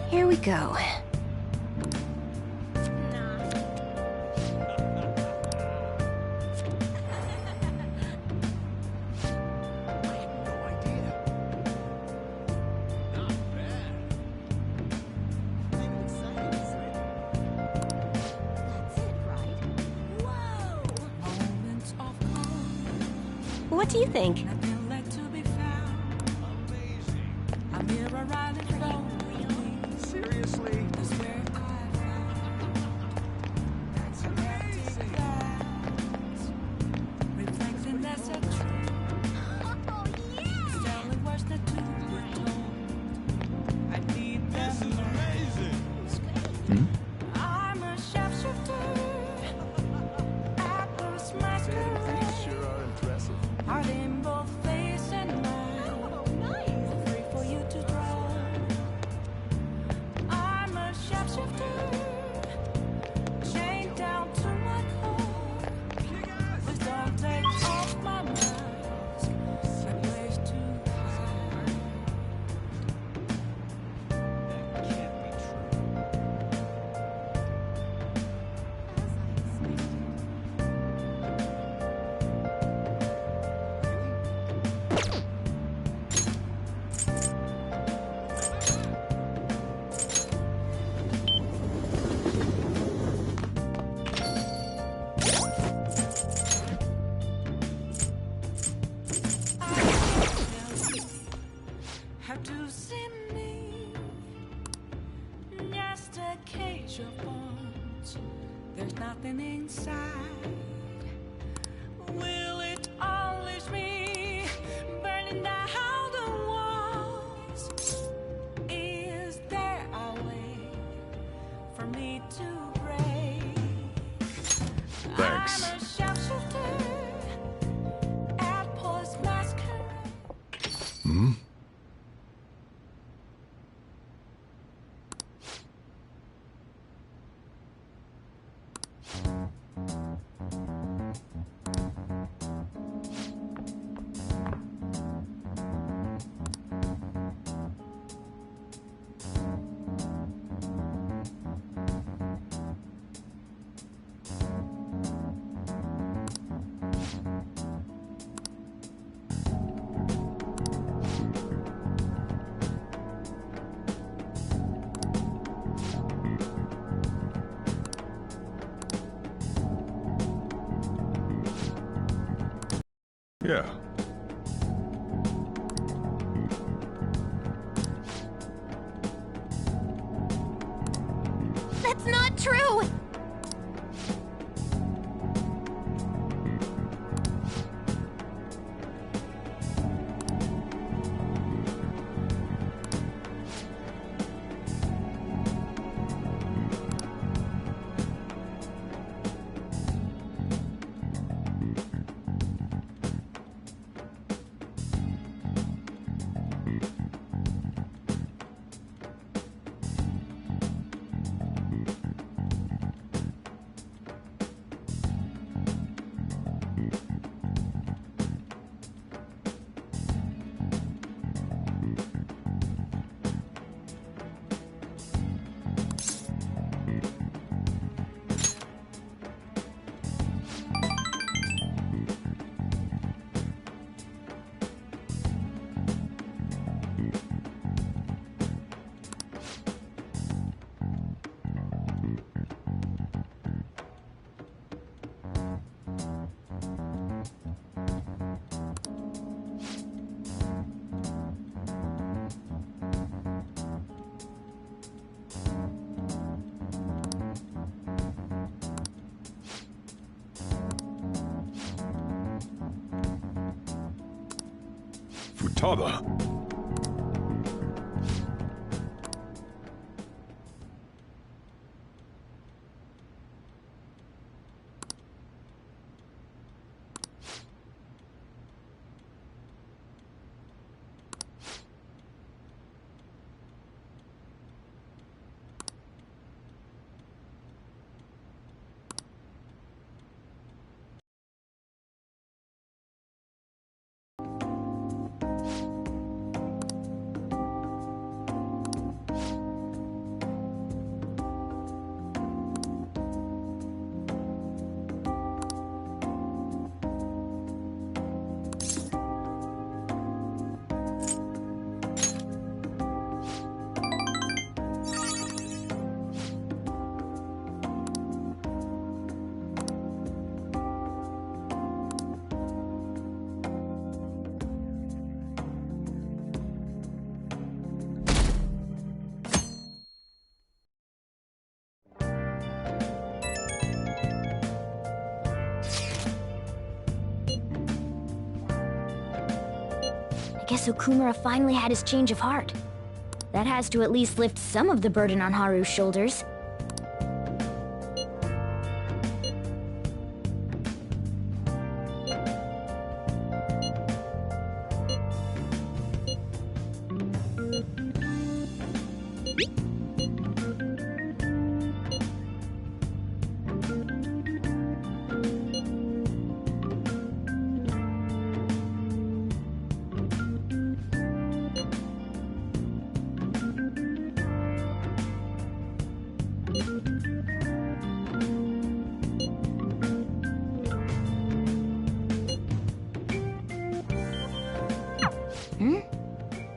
Here we go. What do you think? Seriously? That's amazing! This is amazing! I'm a chef-shifter. Apples, masquerade. Sure are impressive. Heart in both face and mind. Free for you to draw. I'm a chef-shifter. Chained down to my core. Please don't take off my mask. My place to hide. That can't be true. Have to see me, just a cage of bones. There's nothing inside. Will it unleash me, burning down the walls? Is there a way for me to break? Thanks. I'm a sharpshooter at Paul's masquerade. Yeah. That's not true! Father. I guess Okumura finally had his change of heart. That has to at least lift some of the burden on Haru's shoulders.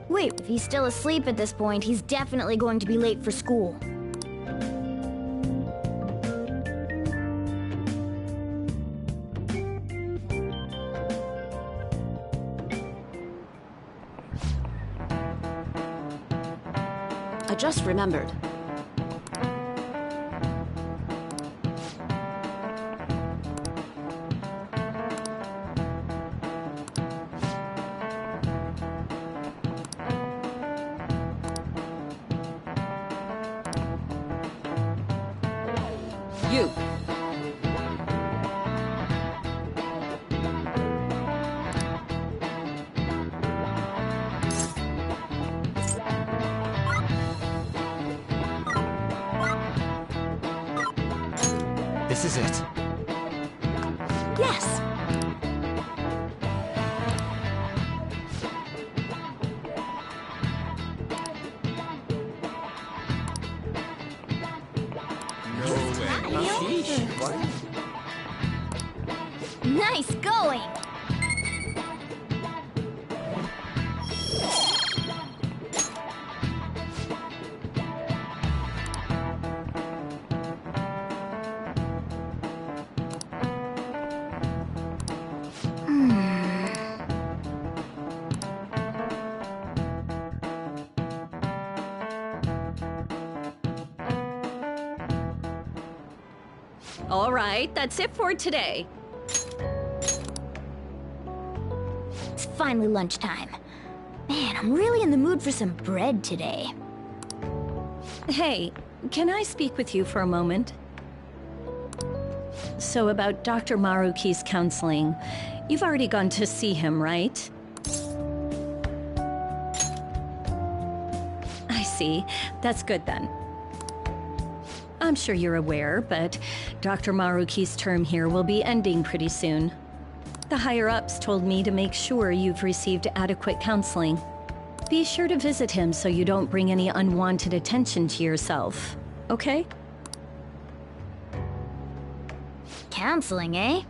Wait, if he's still asleep at this point, he's definitely going to be late for school. I just remembered. You! This is it. Yes! Nice going! All right, that's it for today. It's finally lunchtime. Man, I'm really in the mood for some bread today. Hey, can I speak with you for a moment? So about Dr. Maruki's counseling, you've already gone to see him, right? I see. That's good then. I'm sure you're aware, but Dr. Maruki's term here will be ending pretty soon. The higher-ups told me to make sure you've received adequate counseling. Be sure to visit him so you don't bring any unwanted attention to yourself, okay? Counseling, eh?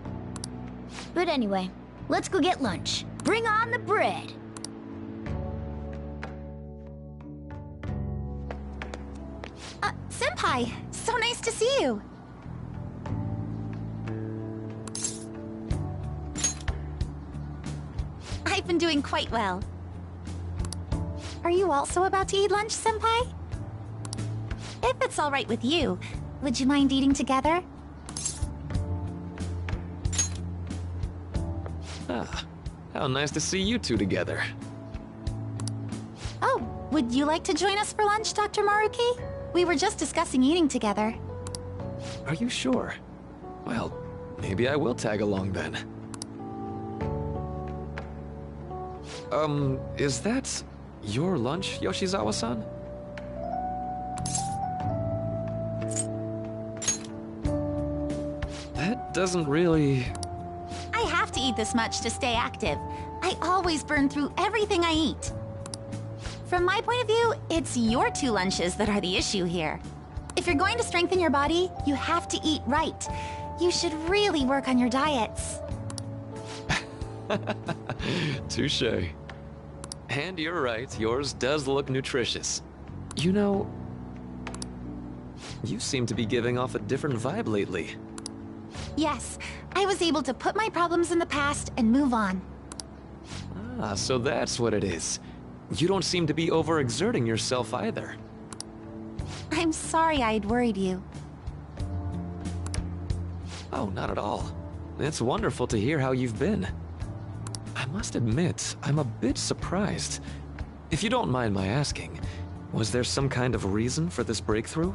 But anyway, let's go get lunch. Bring on the bread! Senpai, so nice to see you. I've been doing quite well. Are you also about to eat lunch, Senpai? If it's all right with you, would you mind eating together? Ah, how nice to see you two together. Oh, would you like to join us for lunch, Dr. Maruki? We were just discussing eating together. Are you sure? Well, maybe I will tag along then. Is that your lunch, Yoshizawa-san? That doesn't really... I have to eat this much to stay active. I always burn through everything I eat. From my point of view, it's your 2 lunches that are the issue here. If you're going to strengthen your body, you have to eat right. You should really work on your diets. Touché. And you're right, yours does look nutritious. You know, you seem to be giving off a different vibe lately. Yes, I was able to put my problems in the past and move on. Ah, so that's what it is. You don't seem to be overexerting yourself either. I'm sorry I'd worried you. Oh, not at all. It's wonderful to hear how you've been. I must admit, I'm a bit surprised. If you don't mind my asking, was there some kind of reason for this breakthrough?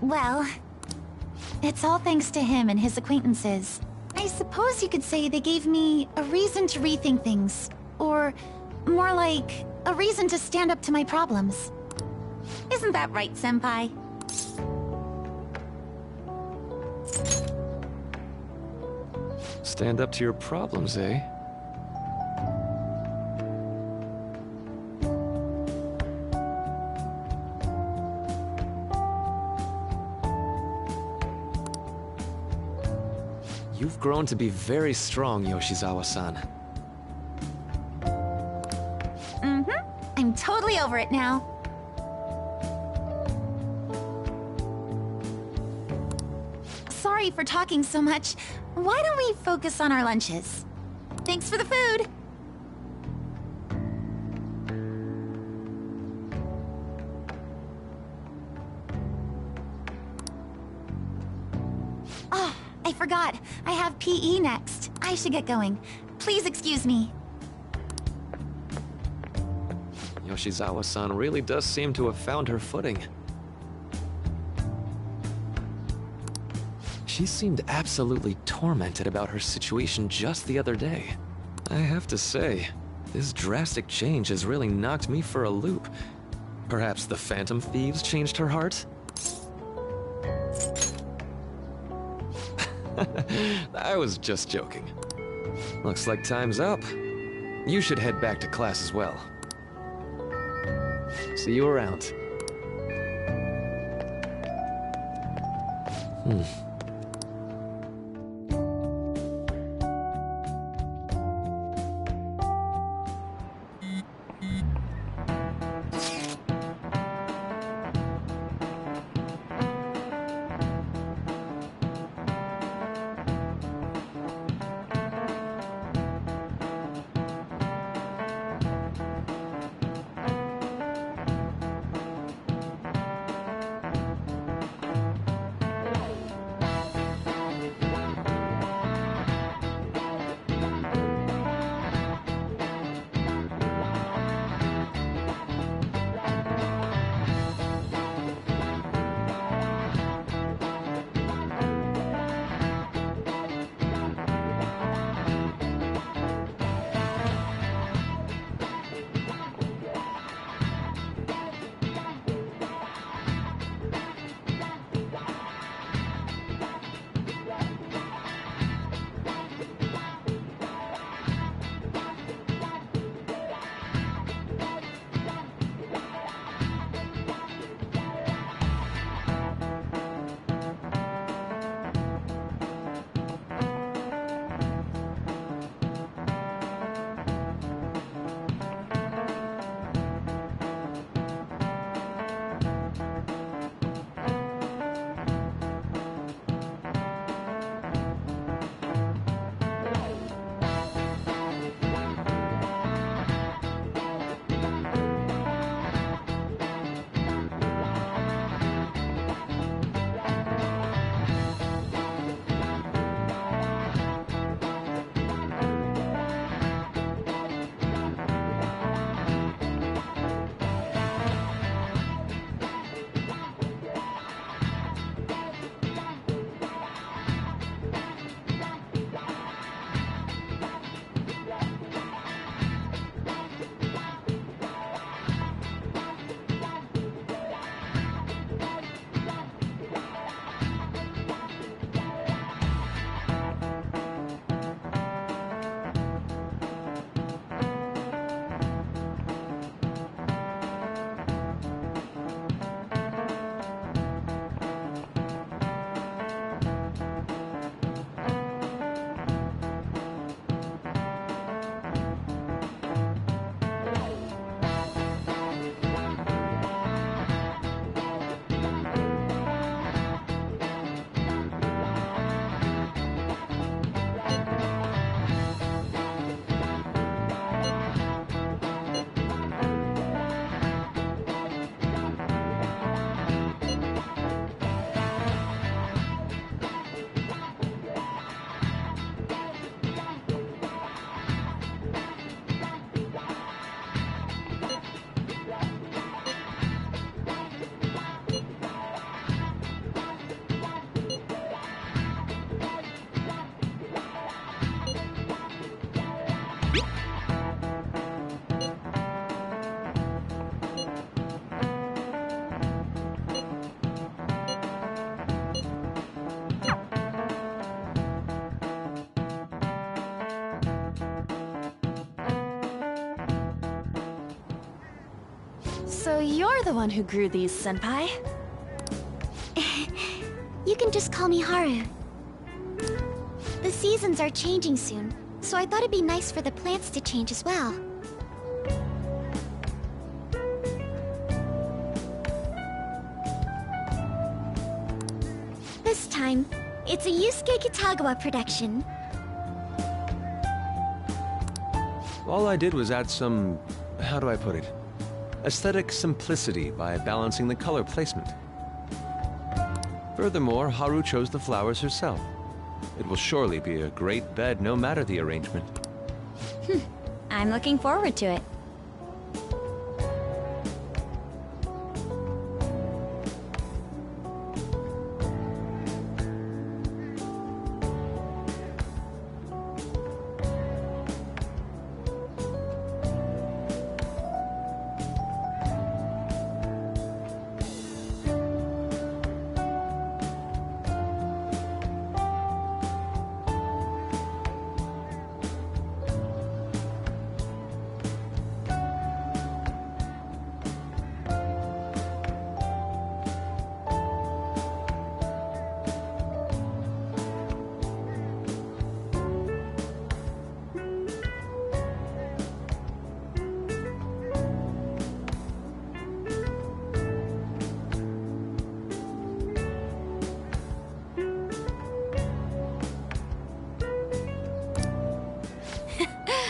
Well, it's all thanks to him and his acquaintances. I suppose you could say they gave me a reason to rethink things. Or more like, a reason to stand up to my problems. Isn't that right, Senpai? Stand up to your problems, eh? You've grown to be very strong, Yoshizawa-san. I'm totally over it now. Sorry for talking so much. Why don't we focus on our lunches? Thanks for the food! Oh, I forgot. I have PE next. I should get going. Please excuse me. Yoshizawa-san really does seem to have found her footing. She seemed absolutely tormented about her situation just the other day. I have to say, this drastic change has really knocked me for a loop. Perhaps the Phantom Thieves changed her heart? I was just joking. Looks like time's up. You should head back to class as well. See you around. So you're the one who grew these, Senpai? You can just call me Haru. The seasons are changing soon, so I thought it'd be nice for the plants to change as well. This time, it's a Yusuke Kitagawa production. All I did was add some, how do I put it, aesthetic simplicity by balancing the color placement. Furthermore, Haru chose the flowers herself. It will surely be a great bed no matter the arrangement. I'm looking forward to it.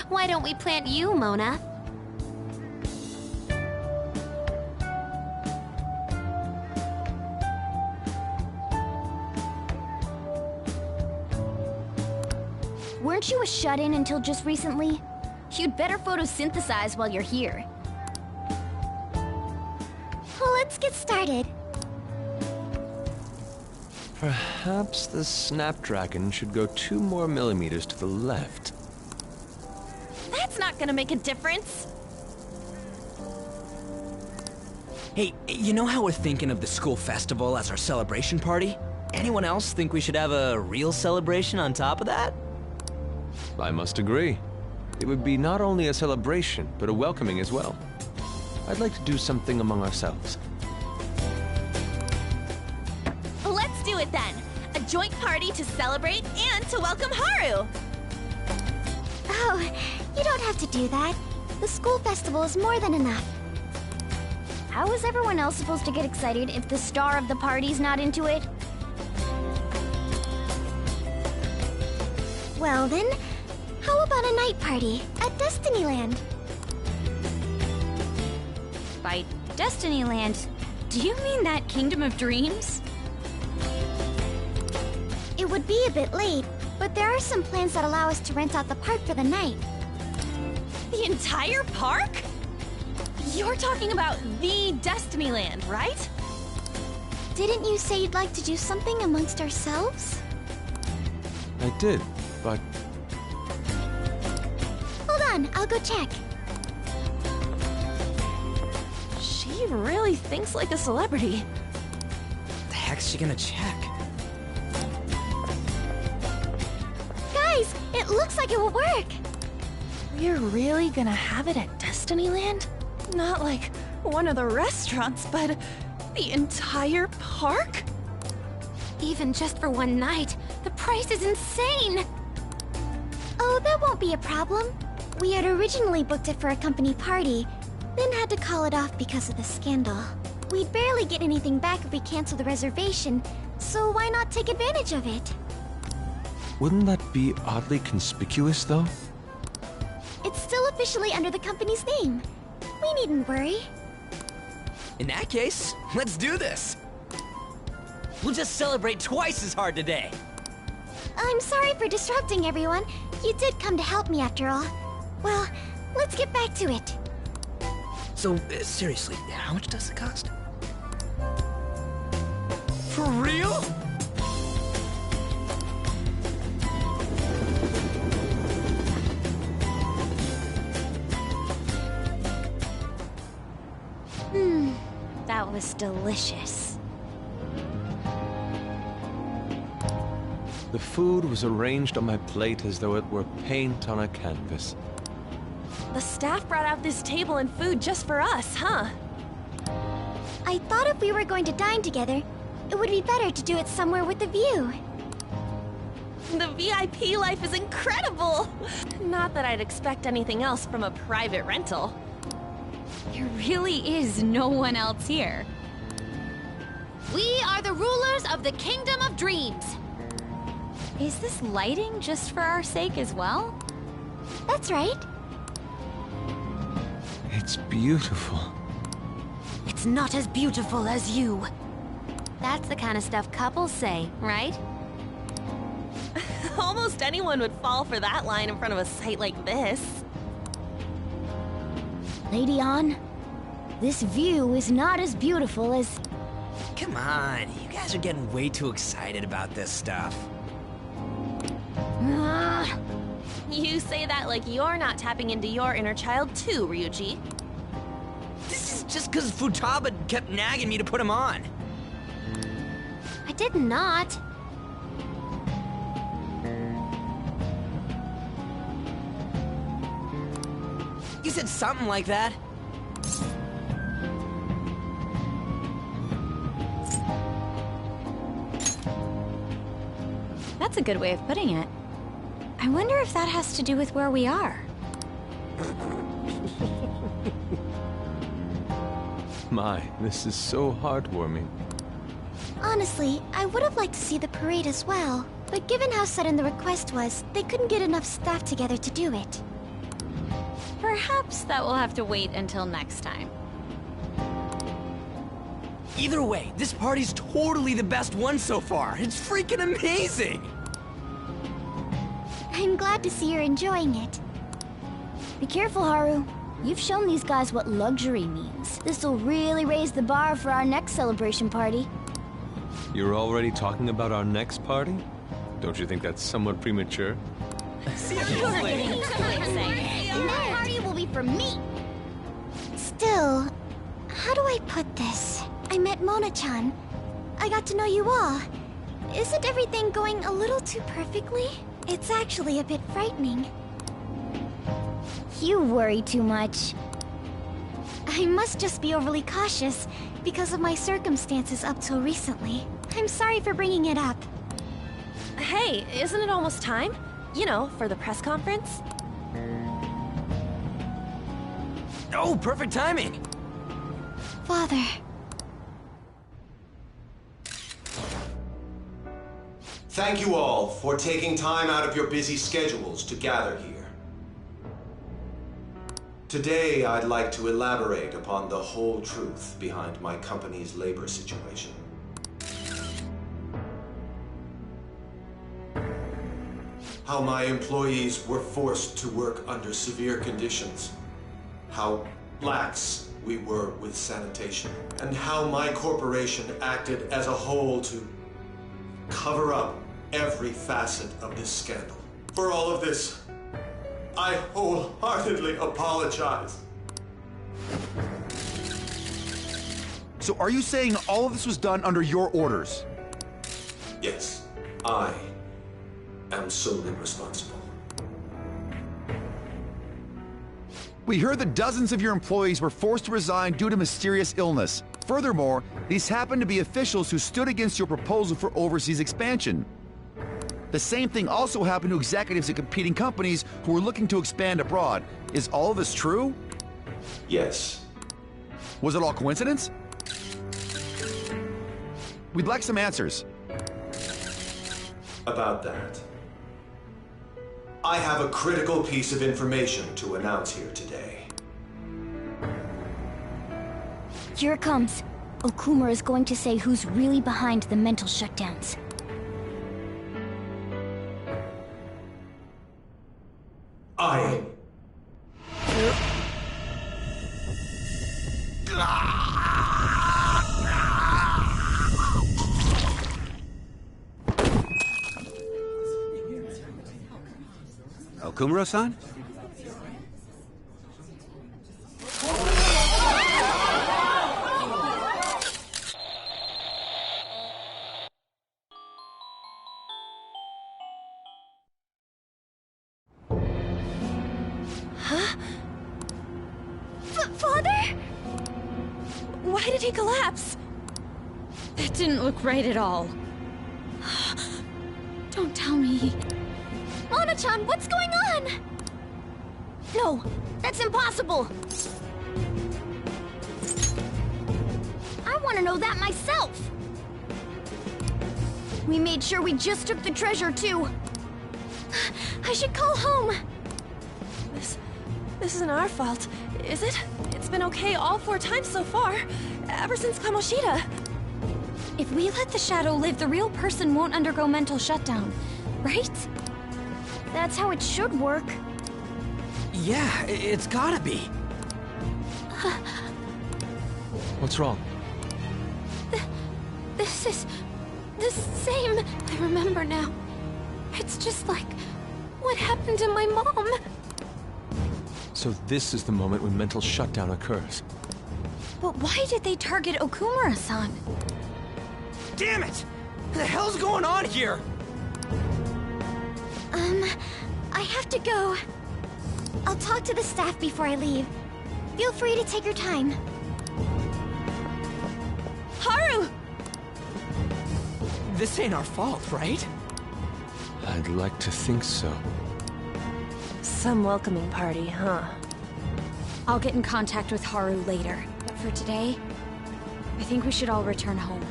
Why don't we plant you, Mona? Weren't you a shut-in until just recently? You'd better photosynthesize while you're here. Let's get started. Perhaps the Snapdragon should go 2 more millimeters to the left. That's not gonna make a difference. Hey, you know how we're thinking of the school festival as our celebration party? Anyone else think we should have a real celebration on top of that? I must agree. It would be not only a celebration, but a welcoming as well. I'd like to do something among ourselves. Let's do it then. A joint party to celebrate and to welcome Haru. Oh, you don't have to do that. The school festival is more than enough. How is everyone else supposed to get excited if the star of the party's not into it? Well then, how about a night party at Destinyland? By Destinyland, do you mean that Kingdom of Dreams? It would be a bit late, but there are some plans that allow us to rent out the park for the night. The entire park? You're talking about the Destinyland, right? Didn't you say you'd like to do something amongst ourselves? I did, but Hold on, I'll go check. She really thinks like a celebrity. The heck's she gonna check? Guys, it looks like it will work. We're really gonna have it at Destinyland? Not like one of the restaurants, but the entire park? Even just for one night, the price is insane. Oh, that won't be a problem. We had originally booked it for a company party, then had to call it off because of the scandal. We'd barely get anything back if we cancel the reservation, so why not take advantage of it? wouldn't that be oddly conspicuous, though? It's still officially under the company's name. We needn't worry. In that case, let's do this! We'll just celebrate twice as hard today! I'm sorry for disrupting everyone. You did come to help me after all. Well, let's get back to it. So, seriously, how much does it cost? For real? That was delicious. The food was arranged on my plate as though it were paint on a canvas. The staff brought out this table and food just for us, huh? I thought if we were going to dine together, it would be better to do it somewhere with a view. The VIP life is incredible! Not that I'd expect anything else from a private rental. There really is no one else here. We are the rulers of the Kingdom of Dreams. Is this lighting just for our sake as well? That's right. It's beautiful. It's not as beautiful as you. That's the kind of stuff couples say, right? Almost anyone would fall for that line in front of a sight like this. Lady An, this view is not as beautiful as... Come on, you guys are getting way too excited about this stuff. Ah, You say that like you're not tapping into your inner child too, Ryuji. This is just because Futaba kept nagging me to put him on. I did not. You said something like that. That's a good way of putting it. I wonder if that has to do with where we are. My, this is so heartwarming. Honestly, I would have liked to see the parade as well. But given how sudden the request was, they couldn't get enough staff together to do it. Perhaps that will have to wait until next time. Either way, this party's totally the best one so far. It's freaking amazing! I'm glad to see you're enjoying it. Be careful, Haru. You've shown these guys what luxury means. This'll really raise the bar for our next celebration party. You're already talking about our next party? Don't you think that's somewhat premature? And that party will be for me! Still, how do I put this? I met Mona-chan. I got to know you all. Isn't everything going a little too perfectly? It's actually a bit frightening. You worry too much. I must just be overly cautious because of my circumstances up till recently. I'm sorry for bringing it up. Hey, isn't it almost time? You know, for the press conference? Oh, perfect timing! Father. Thank you all for taking time out of your busy schedules to gather here. Today, I'd like to elaborate upon the whole truth behind my company's labor situation. How my employees were forced to work under severe conditions. How lax we were with sanitation. And how my corporation acted as a whole to cover up every facet of this scandal. For all of this, I wholeheartedly apologize. So are you saying all of this was done under your orders? Yes, I am solely responsible. We heard that dozens of your employees were forced to resign due to mysterious illness. Furthermore, these happened to be officials who stood against your proposal for overseas expansion. The same thing also happened to executives at competing companies who were looking to expand abroad. Is all of this true? Yes. Was it all coincidence? We'd like some answers. About that, I have a critical piece of information to announce here today. Here it comes. Okuma is going to say who's really behind the mental shutdowns. I... Okumura-san? Father? Why did he collapse? That didn't look right at all. Don't tell me. Mona-chan, what's going on? No, that's impossible. I want to know that myself. We made sure we just took the treasure, too. I should call home. This isn't our fault, is it? It's been okay all 4 times so far, ever since Kamoshida. If we let the shadow live, the real person won't undergo mental shutdown, right? That's how it should work. Yeah, it's gotta be. What's wrong? This is the same. I remember now. It's just like what happened to my mom. So this is the moment when mental shutdown occurs. But why did they target Okumura-san? Damn it! What the hell's going on here? I have to go. I'll talk to the staff before I leave. Feel free to take your time. Haru! This ain't our fault, right? I'd like to think so. Some welcoming party, huh? I'll get in contact with Haru later. But for today, I think we should all return home.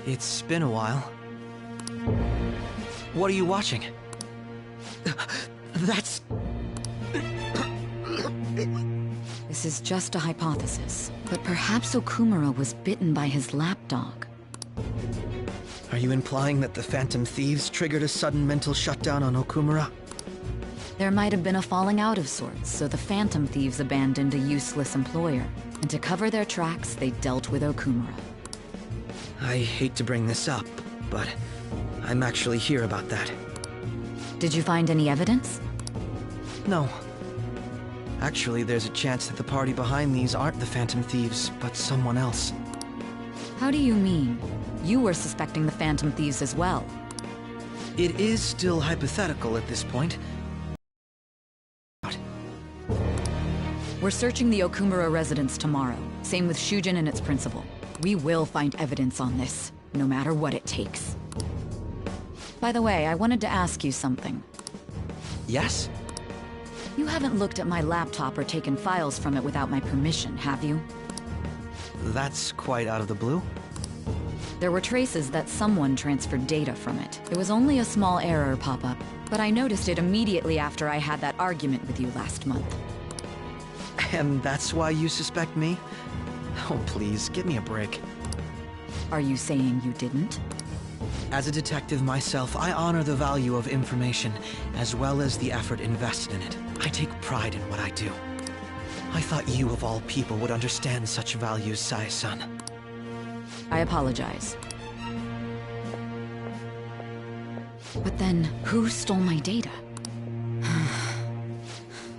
It's been a while. What are you watching? That's... This is just a hypothesis, but perhaps Okumura was bitten by his lapdog. Are you implying that the Phantom Thieves triggered a sudden mental shutdown on Okumura? There might have been a falling out of sorts, so the Phantom Thieves abandoned a useless employer. And to cover their tracks, they dealt with Okumura. I hate to bring this up, but I'm actually here about that. Did you find any evidence? No. Actually, there's a chance that the party behind these aren't the Phantom Thieves, but someone else. How do you mean? You were suspecting the Phantom Thieves as well. It is still hypothetical at this point. We're searching the Okumura residence tomorrow. Same with Shujin and its principal. We will find evidence on this, no matter what it takes. By the way, I wanted to ask you something. Yes? You haven't looked at my laptop or taken files from it without my permission, have you? That's quite out of the blue. There were traces that someone transferred data from it. It was only a small error pop-up, but I noticed it immediately after I had that argument with you last month. And that's why you suspect me? Oh, please, give me a break. Are you saying you didn't? As a detective myself, I honor the value of information, as well as the effort invested in it. I take pride in what I do. I thought you, of all people, would understand such values, Sae-san. I apologize. But then, who stole my data?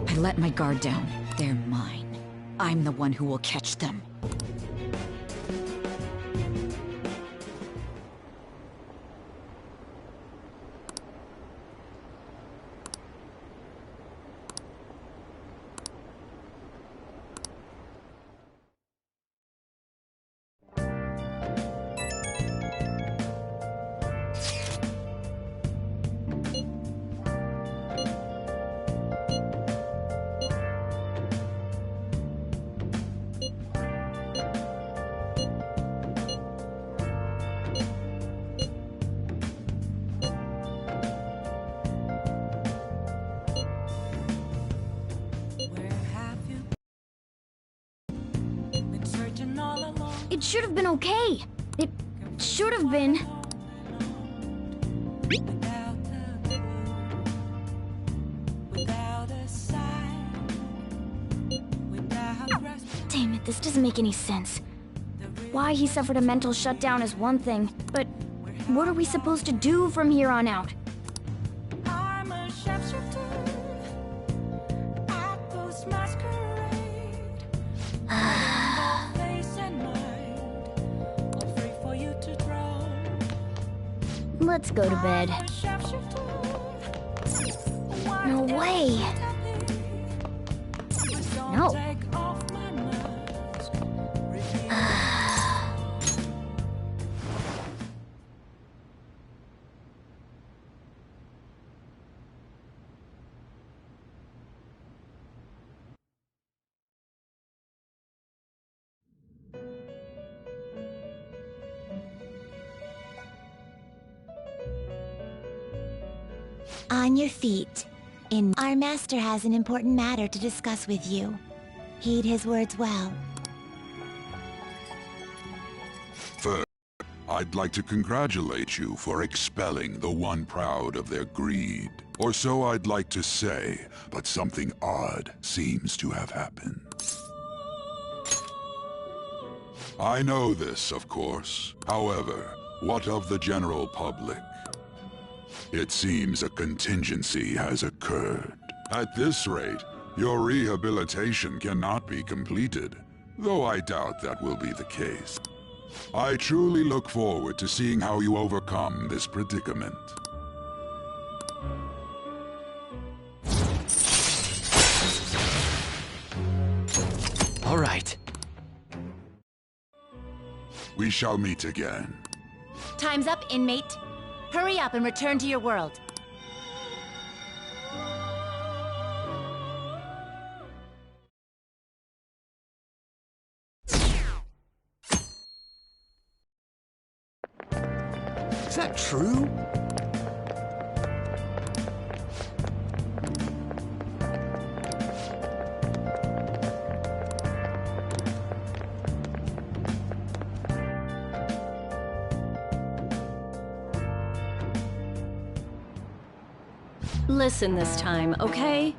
I let my guard down. They're mine. I'm the one who will catch them. It should have been okay. It should have been. Damn it, this doesn't make any sense. Why he suffered a mental shutdown is one thing, but what are we supposed to do from here on out? I'm a sharpshooter at those masquerade. Face and mind, all free for you to draw. Let's go to bed. I'm a sharpshooter. No way. On your feet. Our master has an important matter to discuss with you. Heed his words well. First, I'd like to congratulate you for expelling the one proud of their greed. Or so I'd like to say, but something odd seems to have happened. I know this, of course. However, what of the general public? It seems a contingency has occurred. At this rate, your rehabilitation cannot be completed, though I doubt that will be the case. I truly look forward to seeing how you overcome this predicament. All right. We shall meet again. Time's up, inmate. Hurry up and return to your world. Is that true? Listen this time, okay?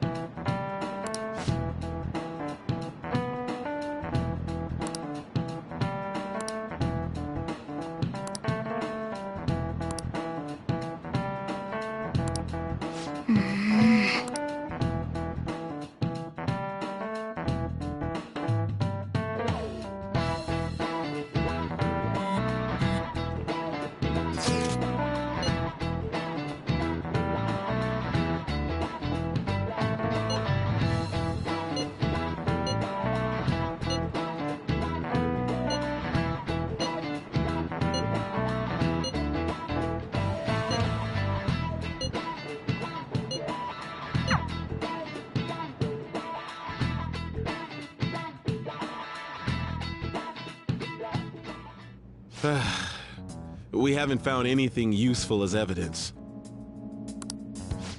We haven't found anything useful as evidence.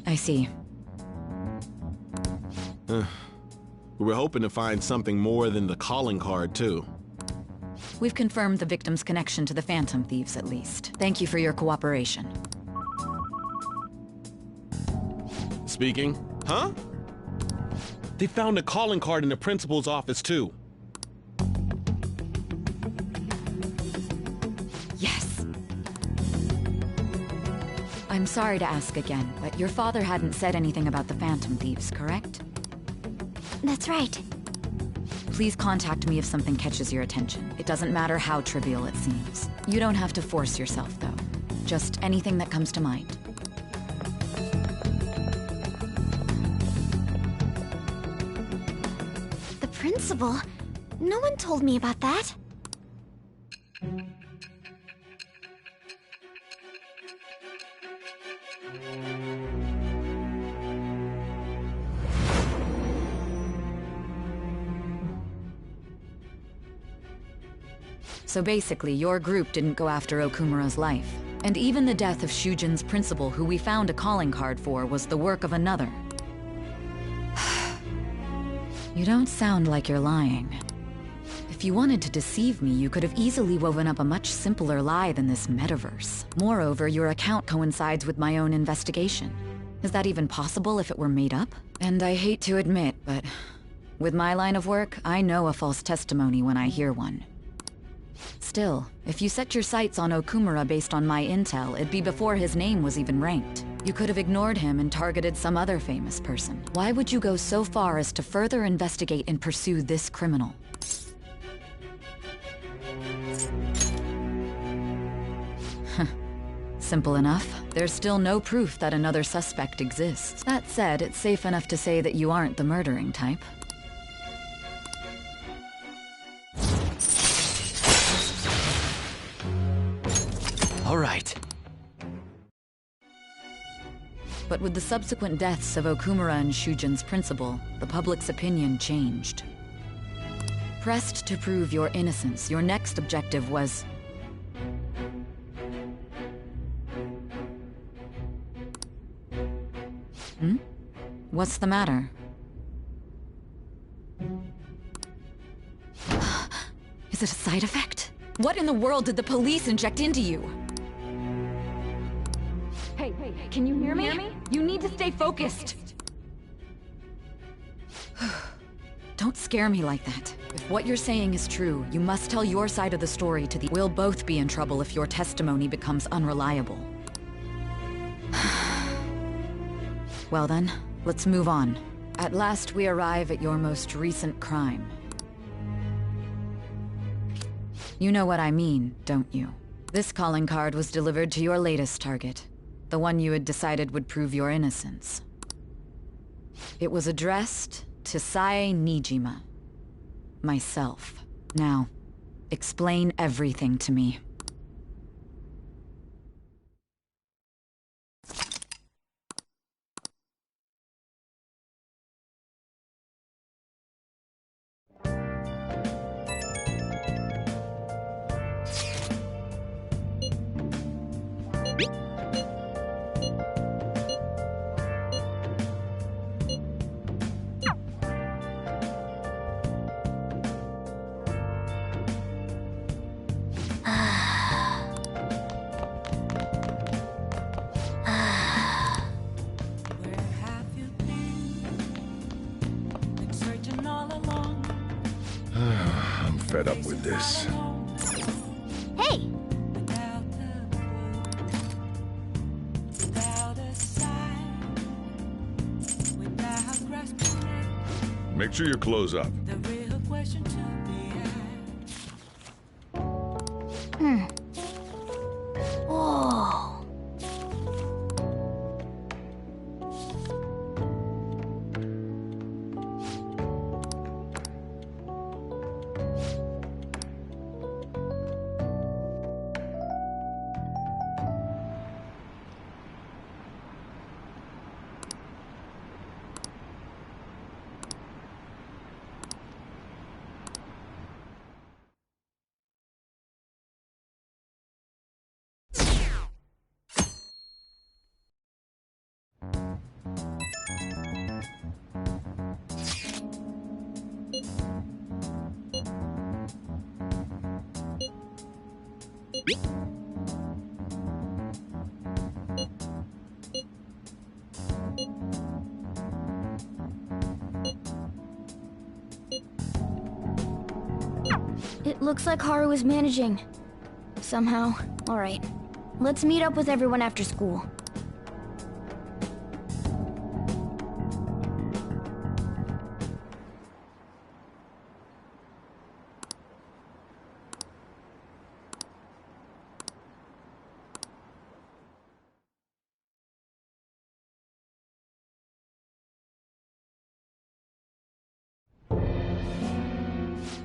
I see. We were hoping to find something more than the calling card, too. We've confirmed the victim's connection to the Phantom Thieves, at least. Thank you for your cooperation. Speaking? Huh? They found a calling card in the principal's office, too. Yes. I'm sorry to ask again, but your father hadn't said anything about the Phantom Thieves, correct? That's right. Please contact me if something catches your attention. It doesn't matter how trivial it seems. You don't have to force yourself, though. Just anything that comes to mind. The principal? No one told me about that. So basically, your group didn't go after Okumura's life. And even the death of Shujin's principal, who we found a calling card for, was the work of another. You don't sound like you're lying. If you wanted to deceive me, you could have easily woven up a much simpler lie than this metaverse. Moreover, your account coincides with my own investigation. Is that even possible if it were made up? And I hate to admit, but with my line of work, I know a false testimony when I hear one. Still, if you set your sights on Okumura based on my intel, it'd be before his name was even ranked. You could have ignored him and targeted some other famous person. Why would you go so far as to further investigate and pursue this criminal? Simple enough. There's still no proof that another suspect exists. That said, it's safe enough to say that you aren't the murdering type. All right. But with the subsequent deaths of Okumura and Shujin's principal, the public's opinion changed. Pressed to prove your innocence, your next objective was... What's the matter? Is it a side effect? What in the world did the police inject into you? Hey, can you hear me? You need to stay focused. Don't scare me like that. If what you're saying is true, you must tell your side of the story to the— We'll both be in trouble if your testimony becomes unreliable. Well then, let's move on. At last we arrive at your most recent crime. You know what I mean, don't you? This calling card was delivered to your latest target, the one you had decided would prove your innocence. It was addressed to Sae Nijima, myself. Now, explain everything to me. I'm fed up with this. Hey! Make sure your clothes up. Whoa. It looks like Haru is managing. Somehow. Alright. Let's meet up with everyone after school.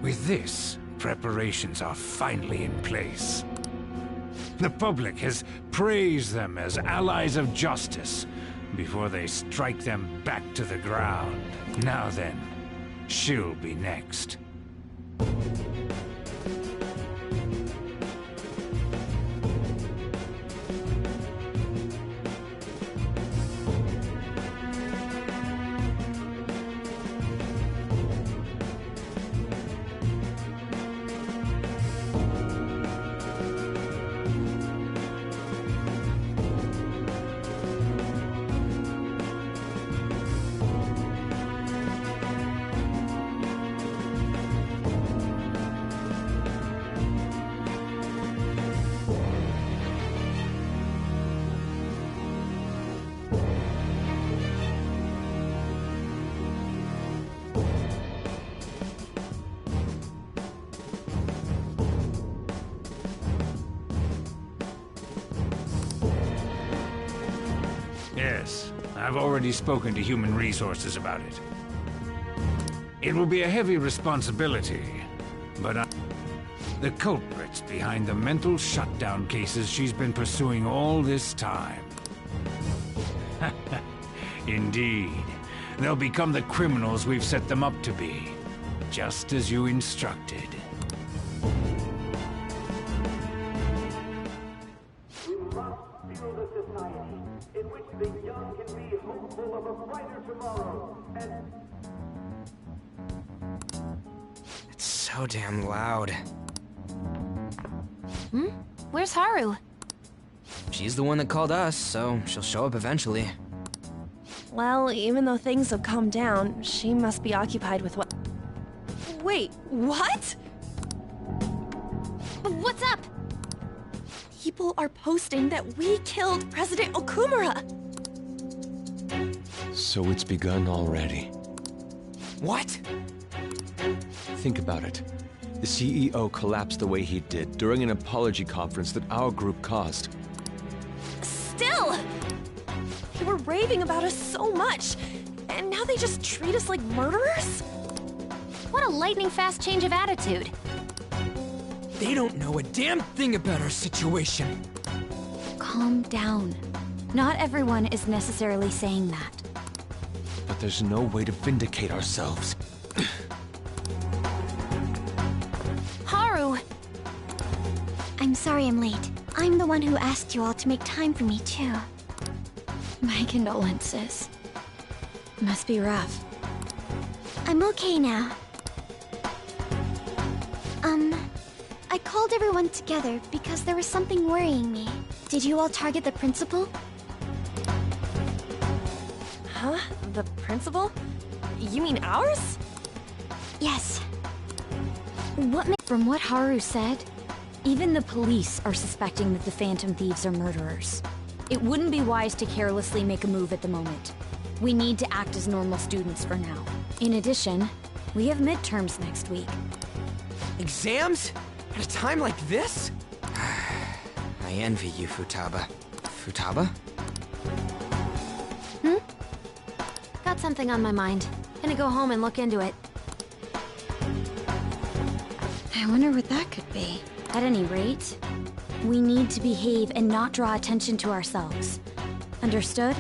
With this, preparations are finally in place. The public has praised them as allies of justice before they strike them back to the ground. Now then, she'll be next. Yes, I've already spoken to Human Resources about it. It will be a heavy responsibility, but the culprits behind the mental shutdown cases she's been pursuing all this time. Indeed, they'll become the criminals we've set them up to be, just as you instructed. Build a society in which the young can be hopeful of a brighter tomorrow. so damn loud. Where's Haru? She's the one that called us, so she'll show up eventually. Well, even though things have calmed down, she must be occupied with what... Wait, what? What's up? People are posting that we killed President Okumura! So it's begun already. What? Think about it. The CEO collapsed the way he did during an apology conference that our group caused. Still! They were raving about us so much, and now they just treat us like murderers? What a lightning-fast change of attitude. They don't know a damn thing about our situation. Calm down. Not everyone is necessarily saying that. But there's no way to vindicate ourselves. Haru! I'm sorry I'm late. I'm the one who asked you all to make time for me, too. My condolences. Must be rough. I'm okay now. I called everyone together because there was something worrying me. Did you all target the principal? Huh? The principal? You mean ours? Yes. From what Haru said, even the police are suspecting that the Phantom Thieves are murderers. It wouldn't be wise to carelessly make a move at the moment. We need to act as normal students for now. In addition, we have midterms next week. Exams? At a time like this? I envy you, Futaba. Futaba? Got something on my mind. Gonna go home and look into it. I wonder what that could be. At any rate, we need to behave and not draw attention to ourselves. Understood?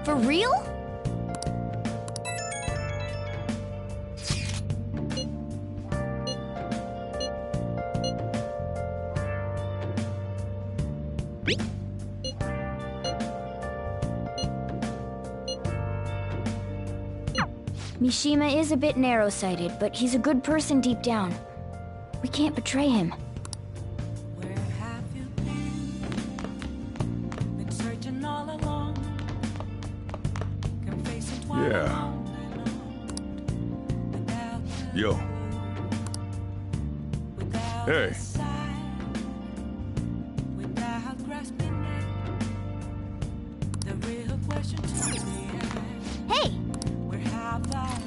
For real? Mishima is a bit narrow-sighted, but he's a good person deep down. We can't betray him. Where have you been searching all along? Confessing twice Yeah. Yo. Hey. without grasping it. The real question to me is, hey, where have I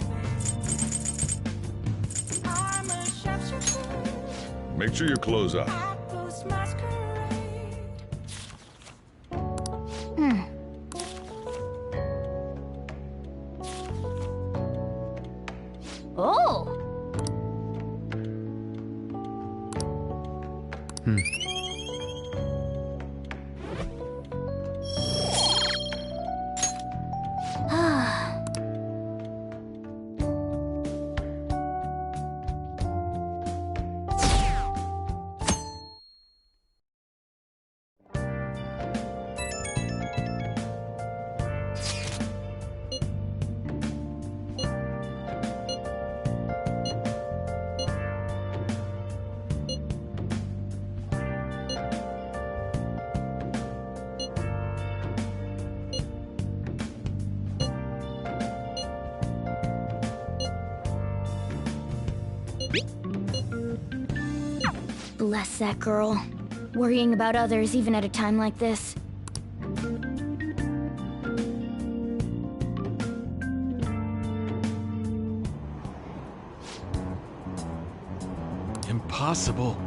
been? I'm a chef. Make sure you close up. Ghost masquerade. Oh! Bless that girl. Worrying about others even at a time like this. Impossible.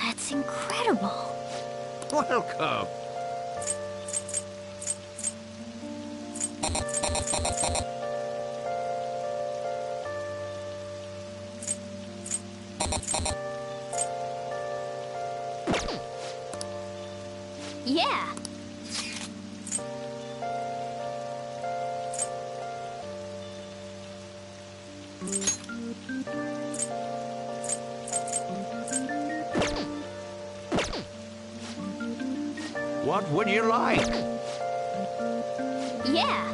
That's incredible. Welcome. Yeah. What would you like? Yeah.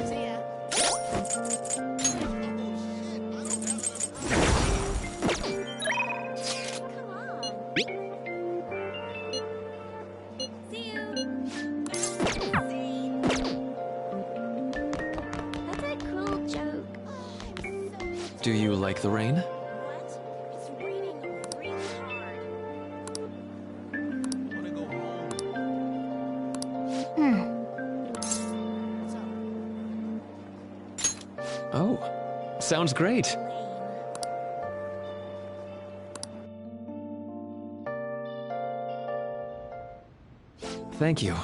See ya. That's a cool joke. Do you like the rain? Oh, sounds great. Thank you.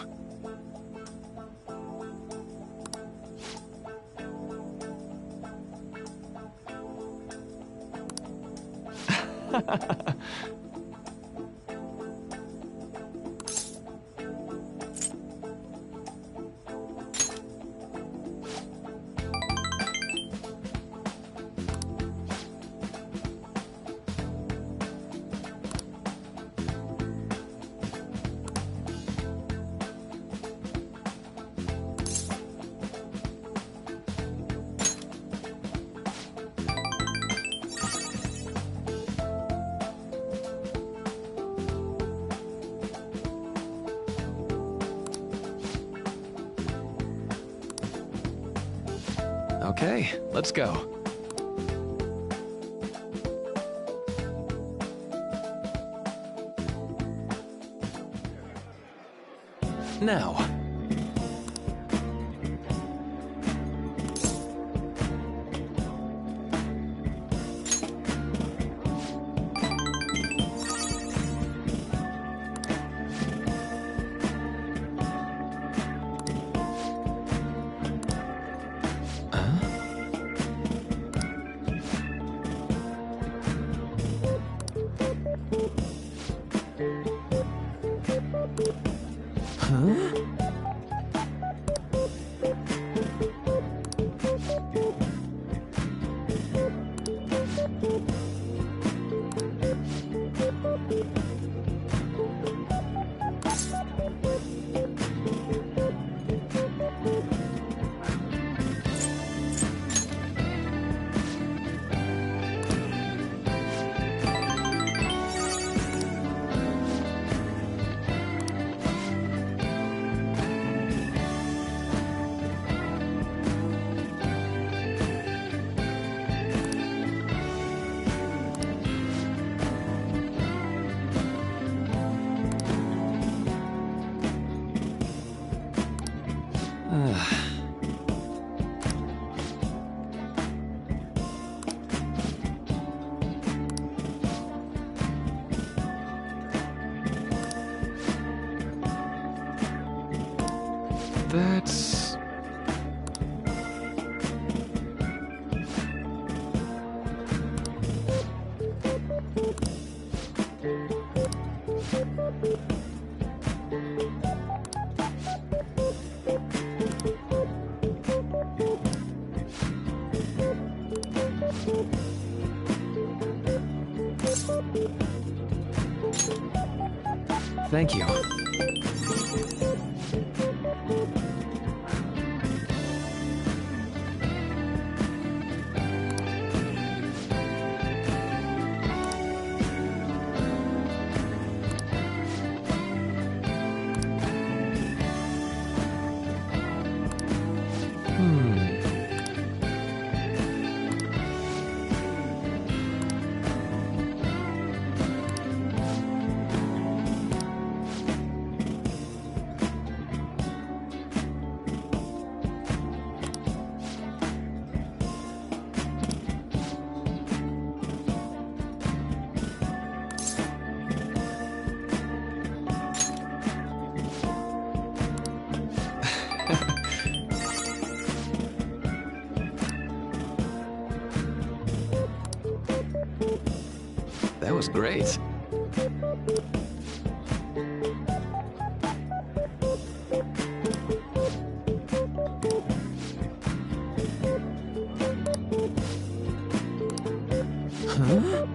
Okay, let's go. Now. That's... Thank you. That was great. Huh?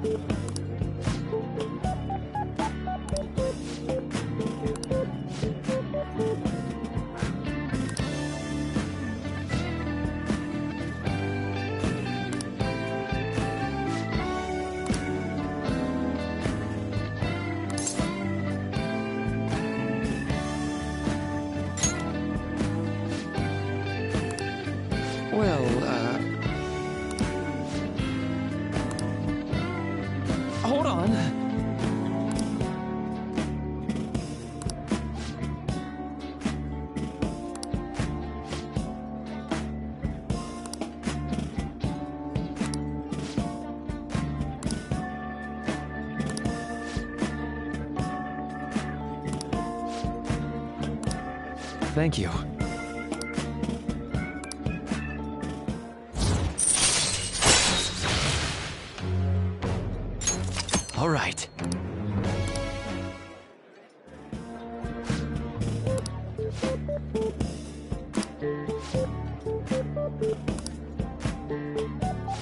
Well, hold on. Thank you. All right.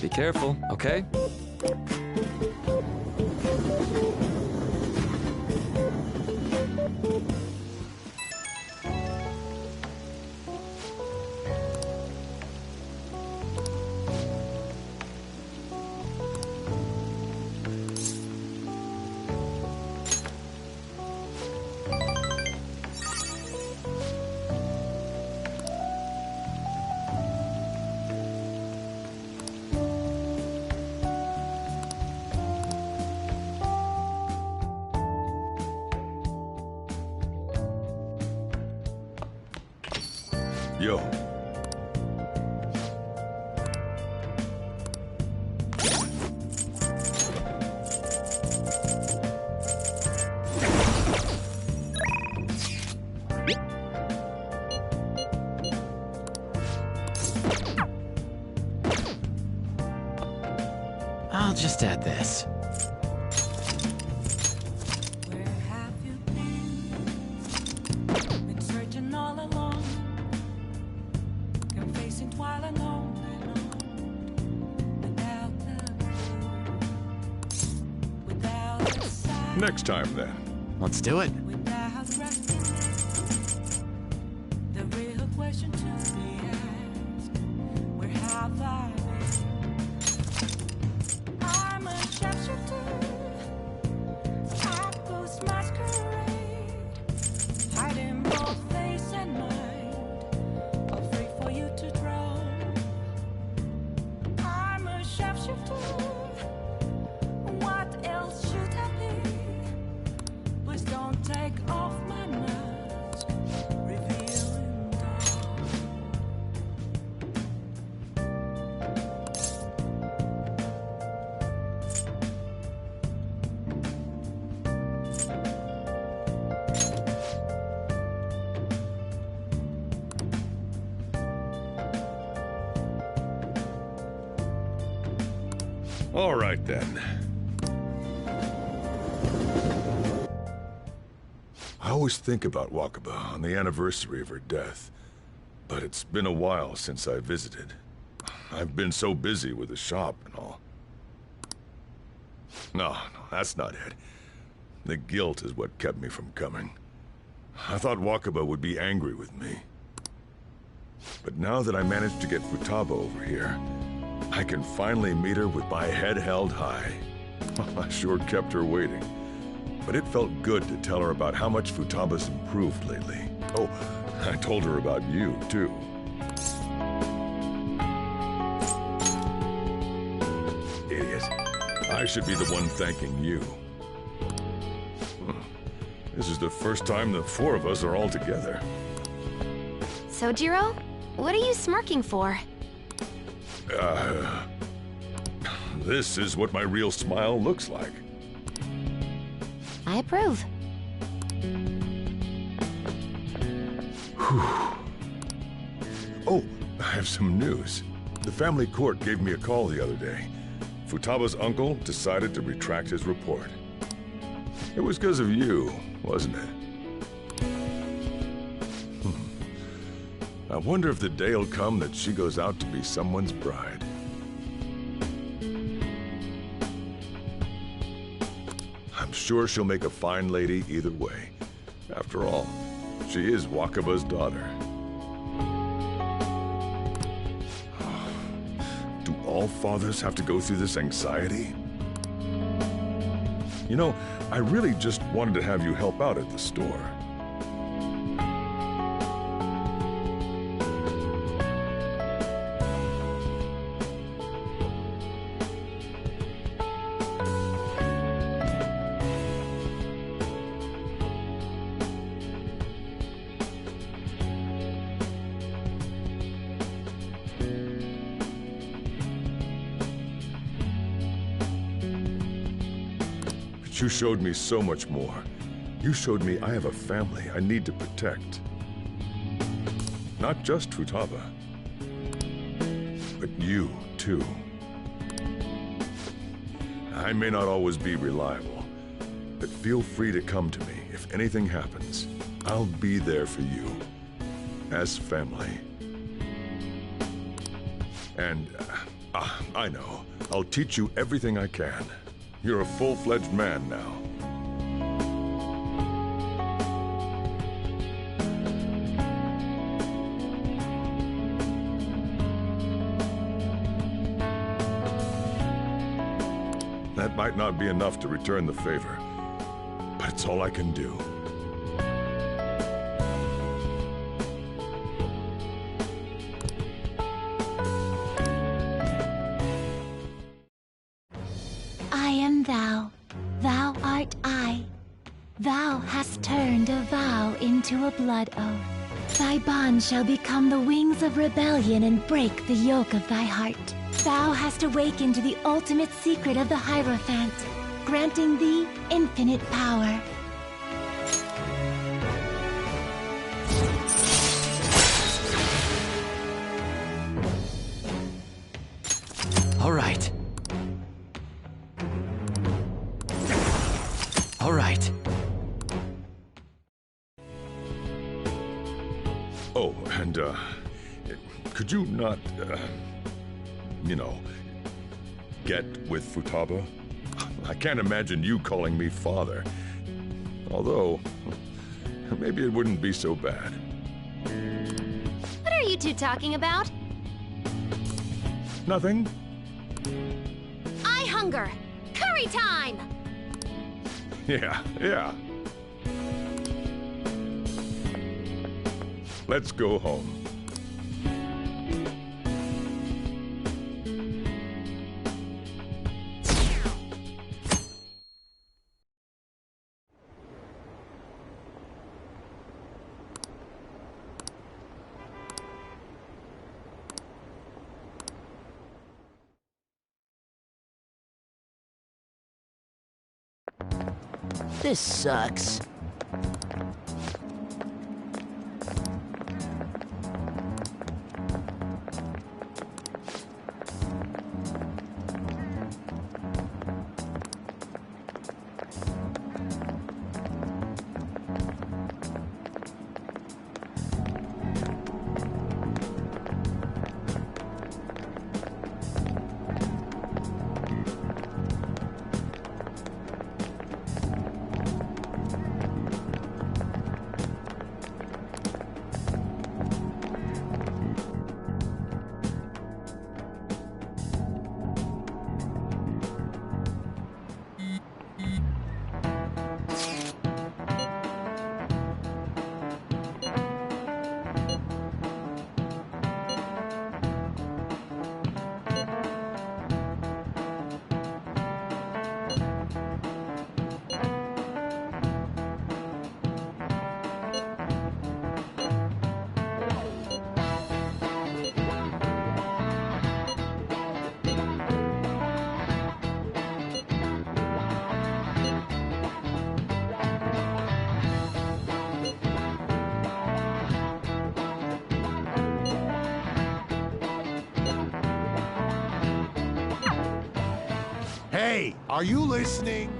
Be careful, okay? Yo. I'll just add this. Where have you been? Been searching all along, confessing while alone without the without the sign, Next time, then. Let's do it. without resting. The real question to be asked: where have I been? I'm a sharpshooter. I post masquerade, hiding both face and mind, afraid for you to draw. I'm a sharpshooter. What else should I be? Please don't take off my mask, revealing dark. All right, then. I always think about Wakaba on the anniversary of her death, but it's been a while since I visited. I've been so busy with the shop and all. No, that's not it. The guilt is what kept me from coming. I thought Wakaba would be angry with me. But now that I managed to get Futaba over here, I can finally meet her with my head held high. I sure kept her waiting. But it felt good to tell her about how much Futaba's improved lately. Oh, I told her about you, too. Idiot. I should be the one thanking you. This is the first time the four of us are all together. Sojiro, what are you smirking for? This is what my real smile looks like. I approve. Oh, I have some news. The family court gave me a call the other day. Futaba's uncle decided to retract his report. It was because of you, wasn't it? I wonder if the day will come that she goes out to be someone's bride. I'm sure she'll make a fine lady either way. After all, she is Wakaba's daughter. Do all fathers have to go through this anxiety? You know, I really just wanted to have you help out at the store. You showed me so much more. You showed me I have a family I need to protect. Not just Futaba, but you, too. I may not always be reliable, but feel free to come to me if anything happens. I'll be there for you, as family. And, I know, I'll teach you everything I can. You're a full-fledged man now. That might not be enough to return the favor, but it's all I can do. Thou art I. Thou hast turned a vow into a blood oath. Thy bond shall become the wings of rebellion and break the yoke of thy heart. Thou hast awakened to the ultimate secret of the Hierophant, granting thee infinite power. All right. All right. Oh, and, could you not, you know, get with Futaba? I can't imagine you calling me father. Although, maybe it wouldn't be so bad. What are you two talking about? Nothing. I hunger. Curry time! Yeah. Let's go home. This sucks. Hey, are you listening?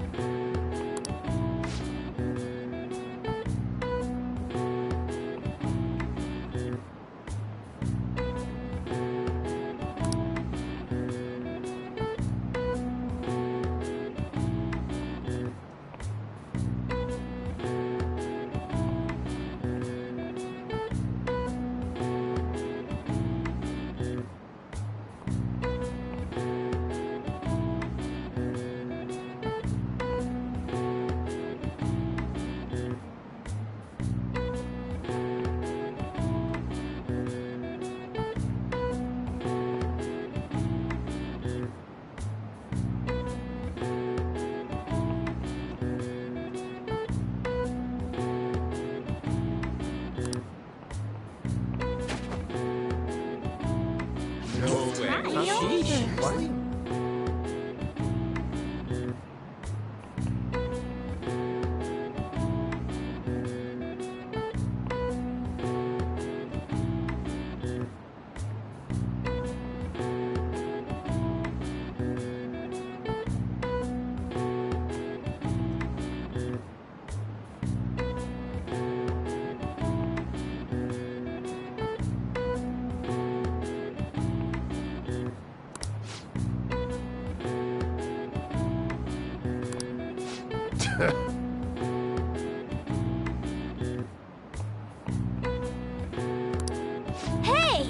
Hey!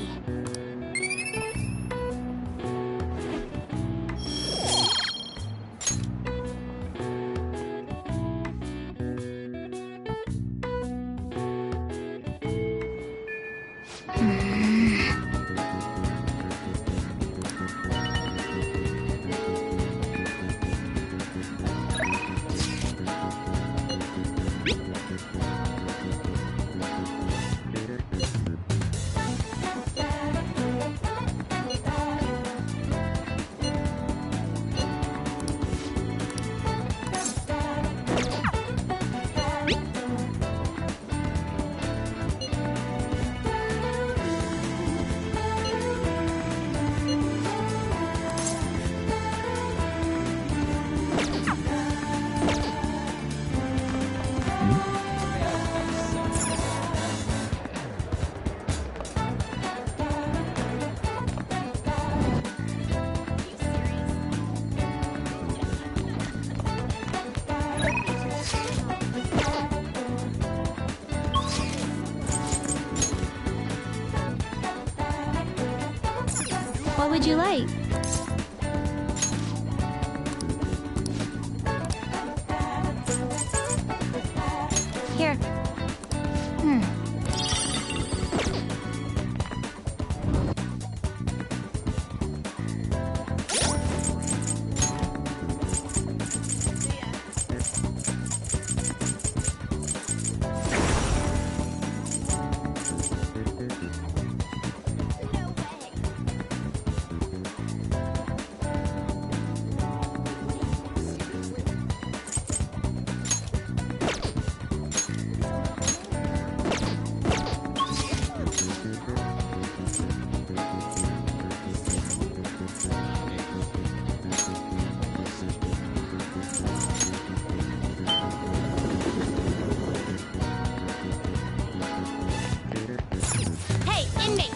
What would you like? Here. Hey, inmate!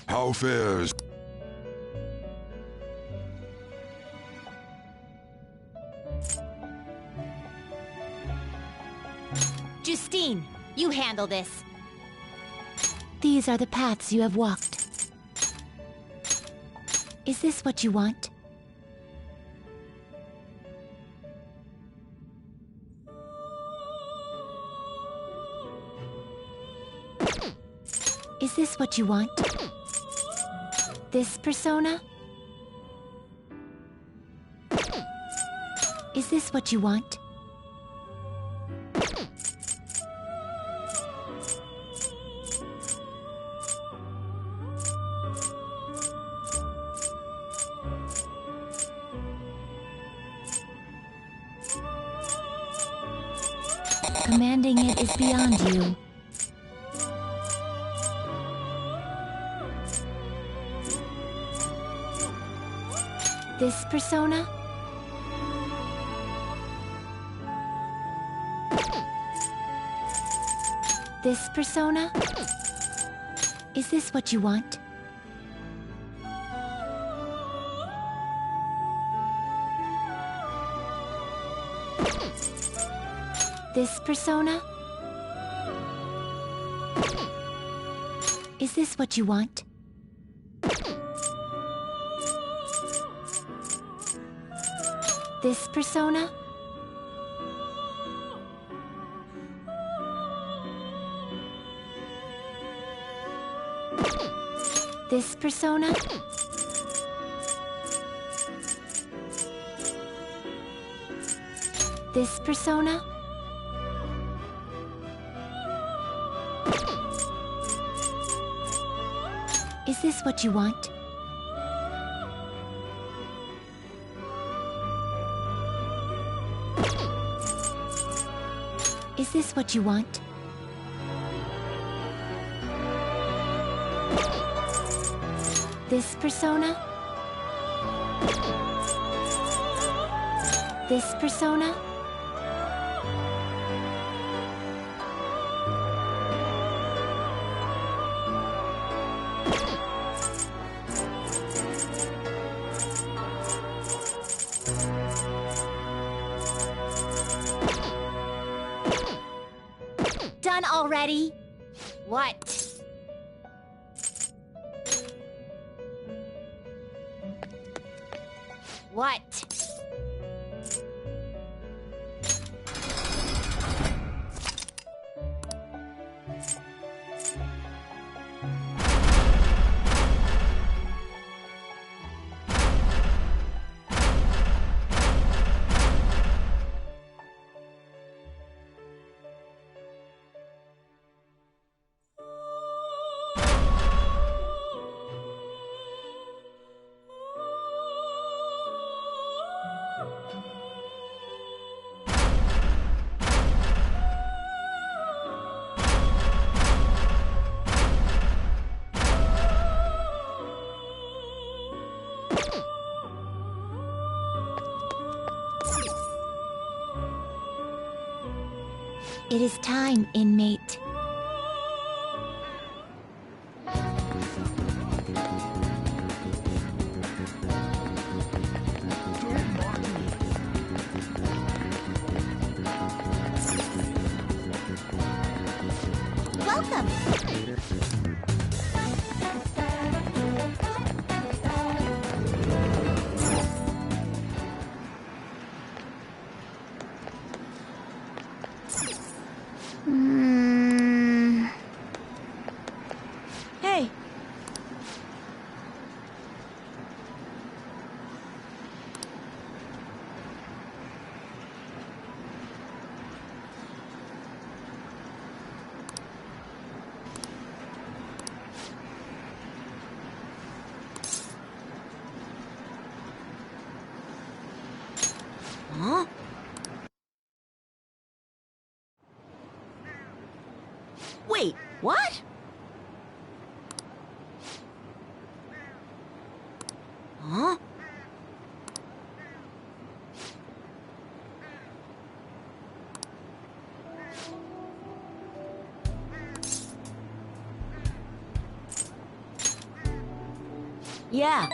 How fares? Justine, you handle this. These are the paths you have walked. Is this what you want? Is this what you want? This persona? Is this what you want? Commanding it is beyond you. This persona? This persona? Is this what you want? This persona? Is this what you want? This persona? This persona? This persona? Is this what you want? Is this what you want? This persona? This persona? Done already? What? What? It is time, inmate. Welcome! Hey. Huh? Wait, what? Huh? Yeah.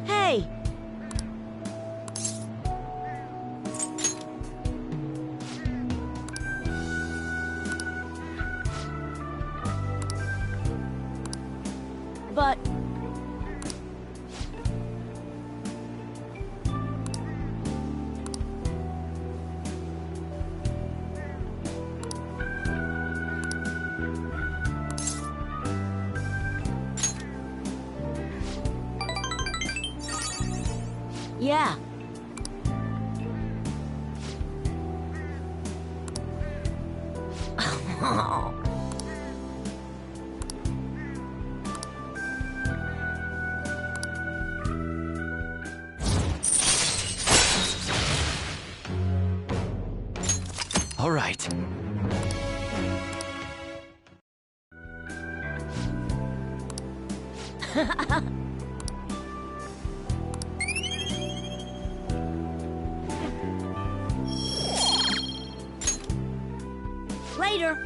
Hey. But... Yeah. All right. Later.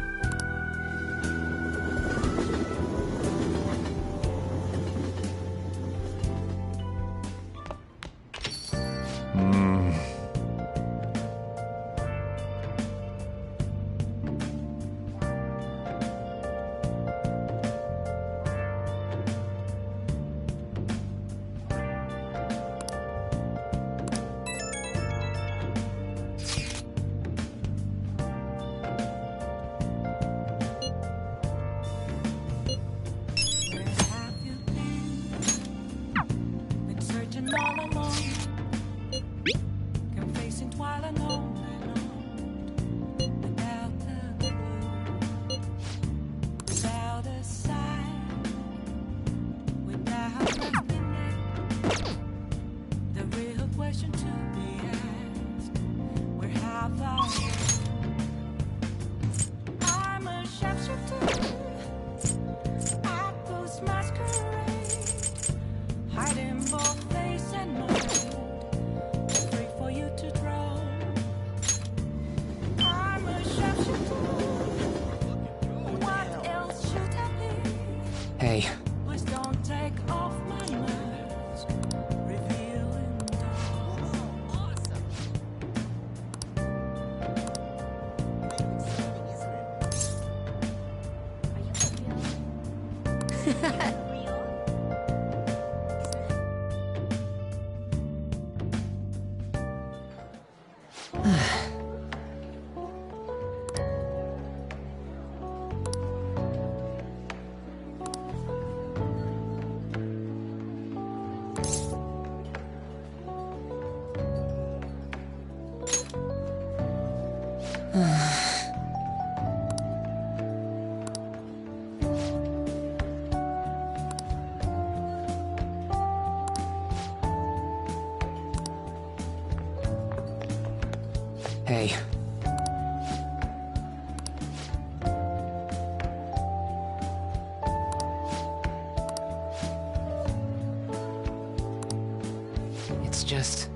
Been searching all along, confessing twilight alone without a clue, without a sign, without resting it. The real question to be asked: where have I been? I'm a sharpshooter at those masquerade, hiding both face and mind, free for you to draw. I'm a sharpshooter. What else should I be? Hey, Please don't take off my mask, revealing hey. It's just...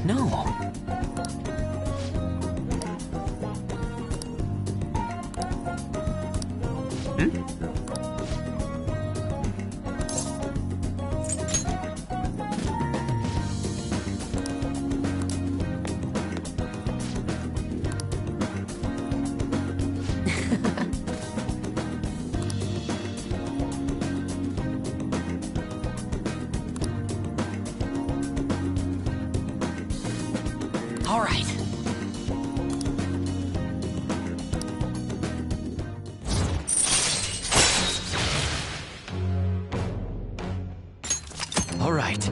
No. All right. All right.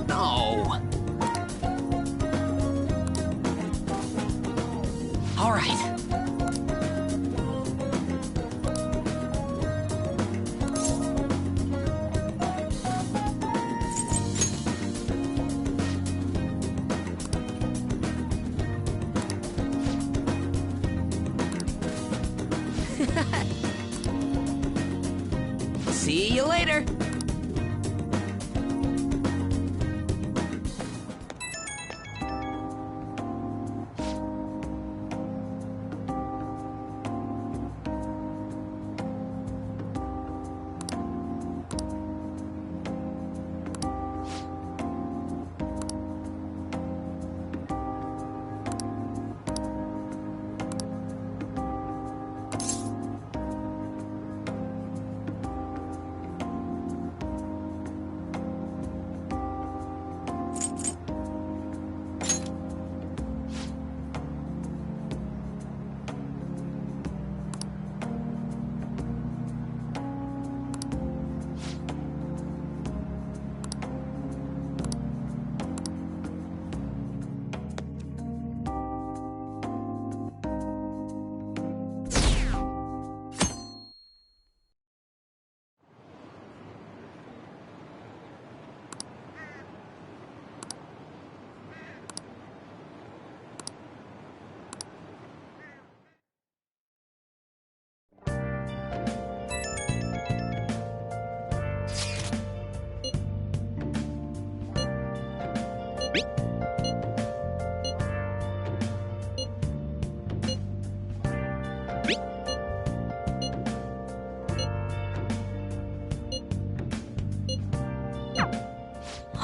No. All right.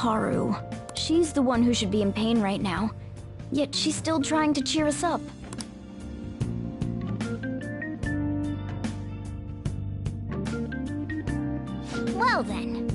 Haru. She's the one who should be in pain right now. Yet she's still trying to cheer us up. Well then.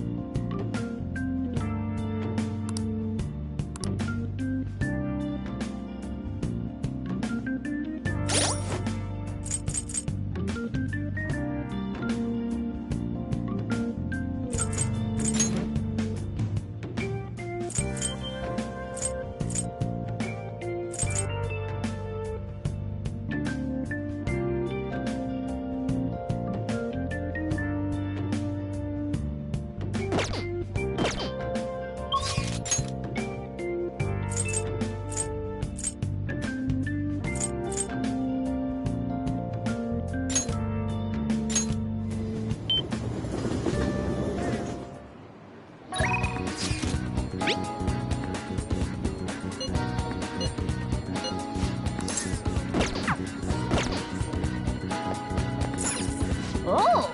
Oh!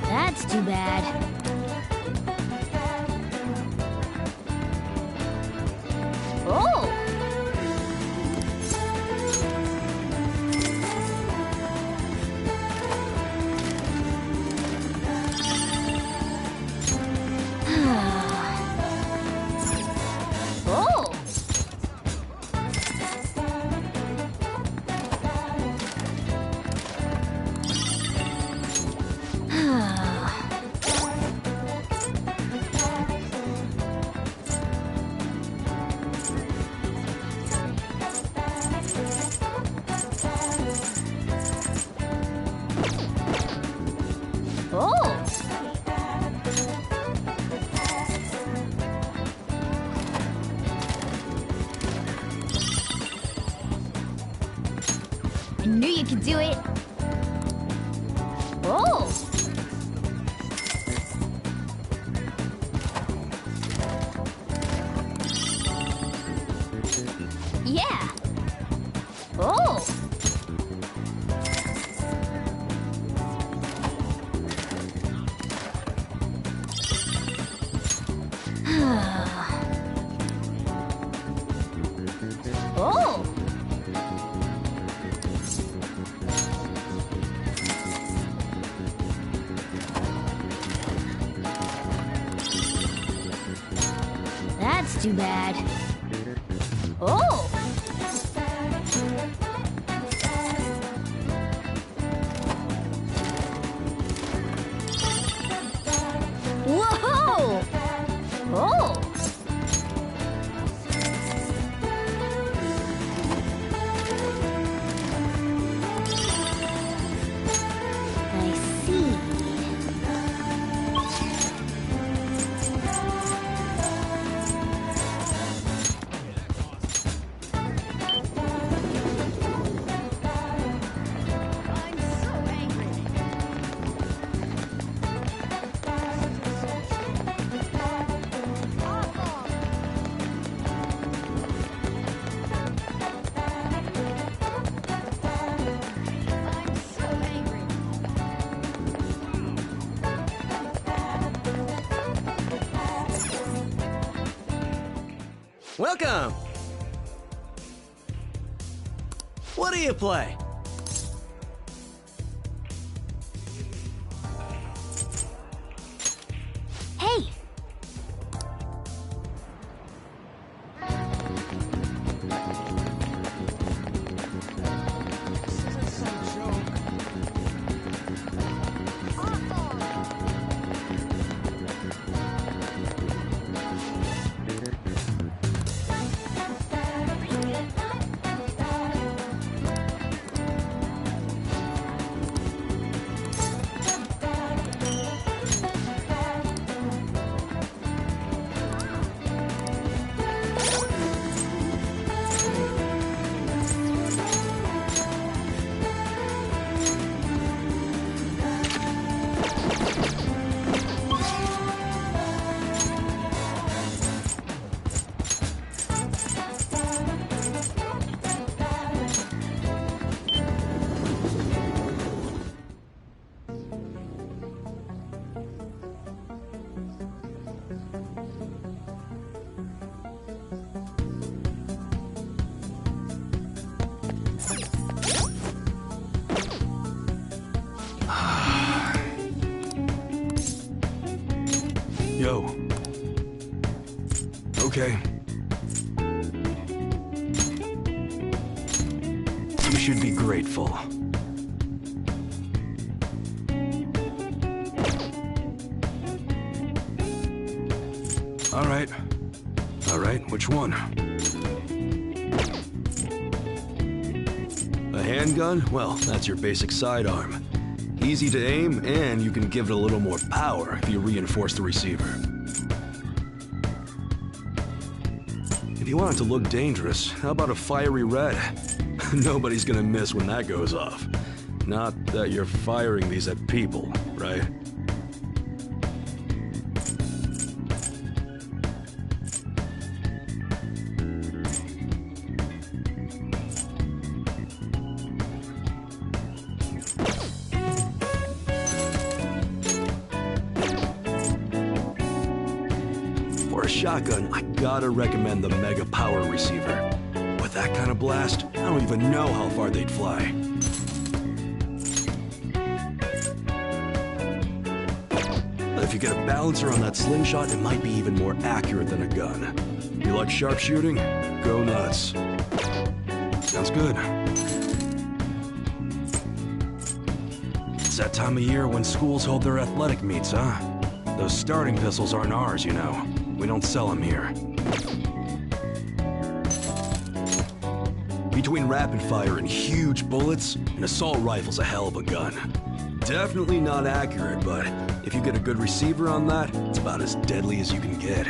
That's too bad. Oh! Oh! Oh! I knew you could do it. Oh! Yeah. Oh! Oh! That's too bad. Oh! Whoa! Oh! I see. Welcome! What do you play? Hey! Yo. Okay. You should be grateful. Alright. Alright, which one? A handgun? Well, that's your basic sidearm. Easy to aim, and you can give it a little more power if you reinforce the receiver. If you want it to look dangerous, how about a fiery red? Nobody's gonna miss when that goes off. Not that you're firing these at people, right? For a shotgun, I gotta recommend the Mega Power Receiver. With that kind of blast, I don't even know how far they'd fly. If you get a balancer on that slingshot, it might be even more accurate than a gun. You like sharpshooting? Go nuts. Sounds good. It's that time of year when schools hold their athletic meets, huh? Those starting pistols aren't ours, you know. We don't sell them here. Between rapid fire and huge bullets, an assault rifle's a hell of a gun. Definitely not accurate, but if you get a good receiver on that, it's about as deadly as you can get.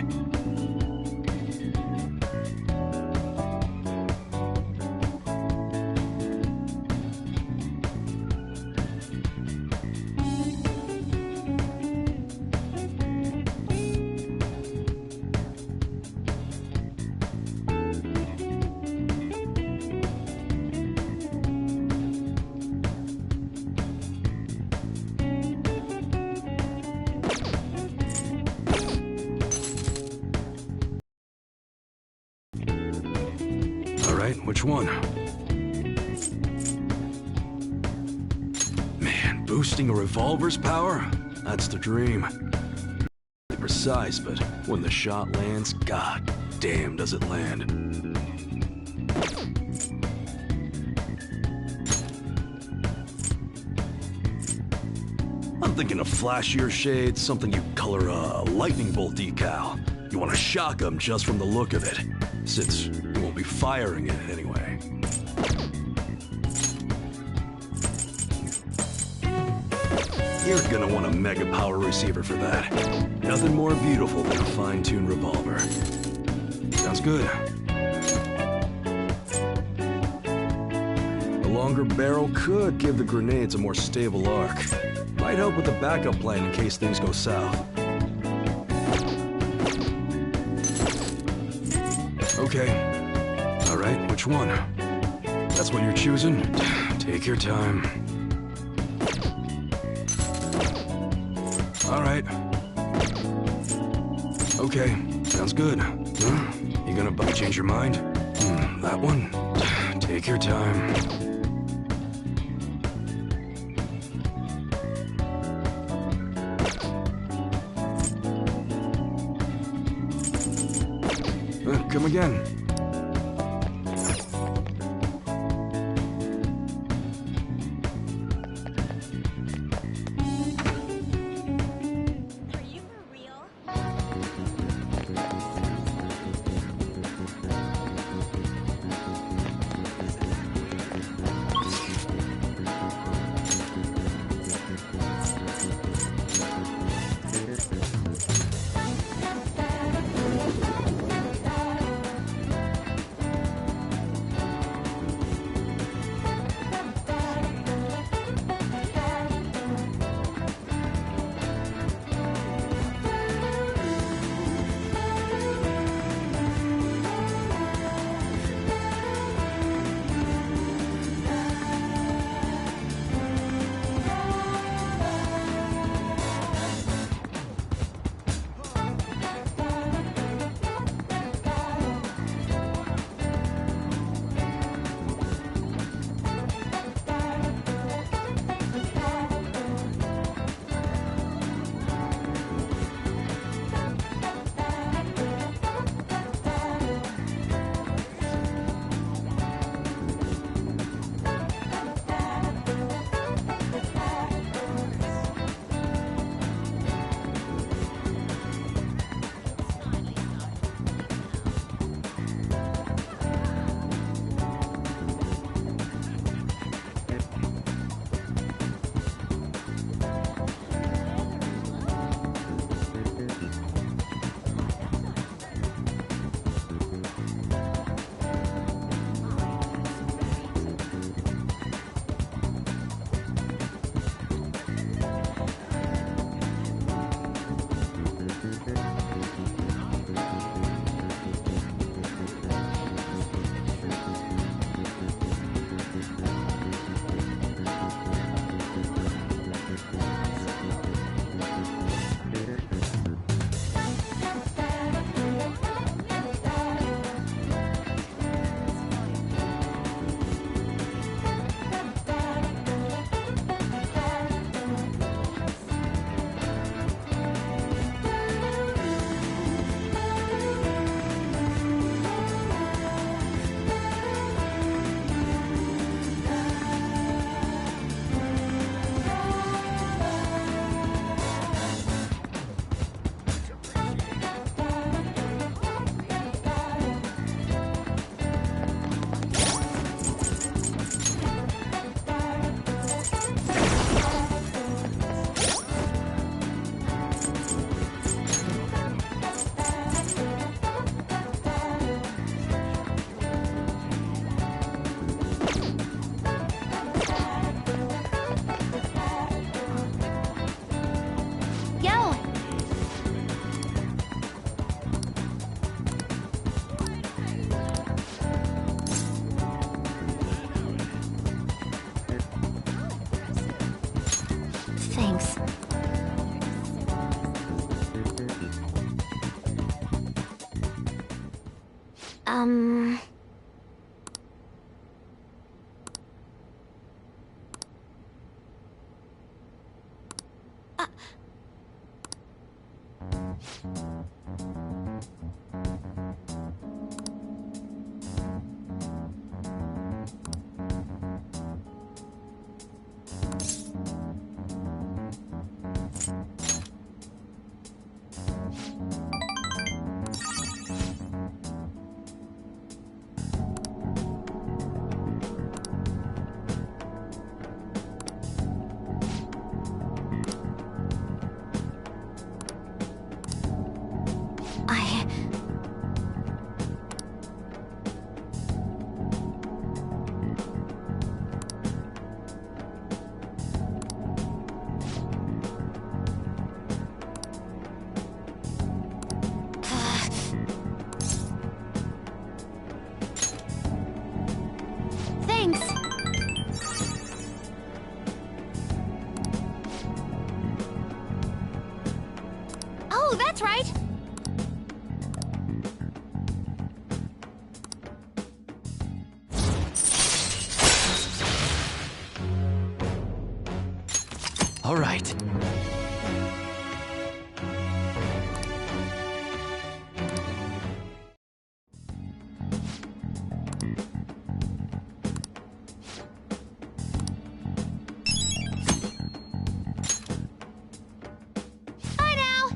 Which one? Man, boosting a revolver's power? That's the dream. Precise, but when the shot lands, god damn does it land. I'm thinking of flashier shades, something you color a lightning bolt decal. You want to shock them just from the look of it, since you won't be firing it anyway. You're gonna want a Mega Power Receiver for that. Nothing more beautiful than a fine-tuned revolver. Sounds good. A longer barrel could give the grenades a more stable arc. Might help with the backup plan in case things go south. Okay. Alright, which one? That's what you're choosing? Take your time. Alright. Okay, sounds good. You gonna change your mind? That one? Take your time. Come again. Thanks. Oh, that's right. All right. Bye now.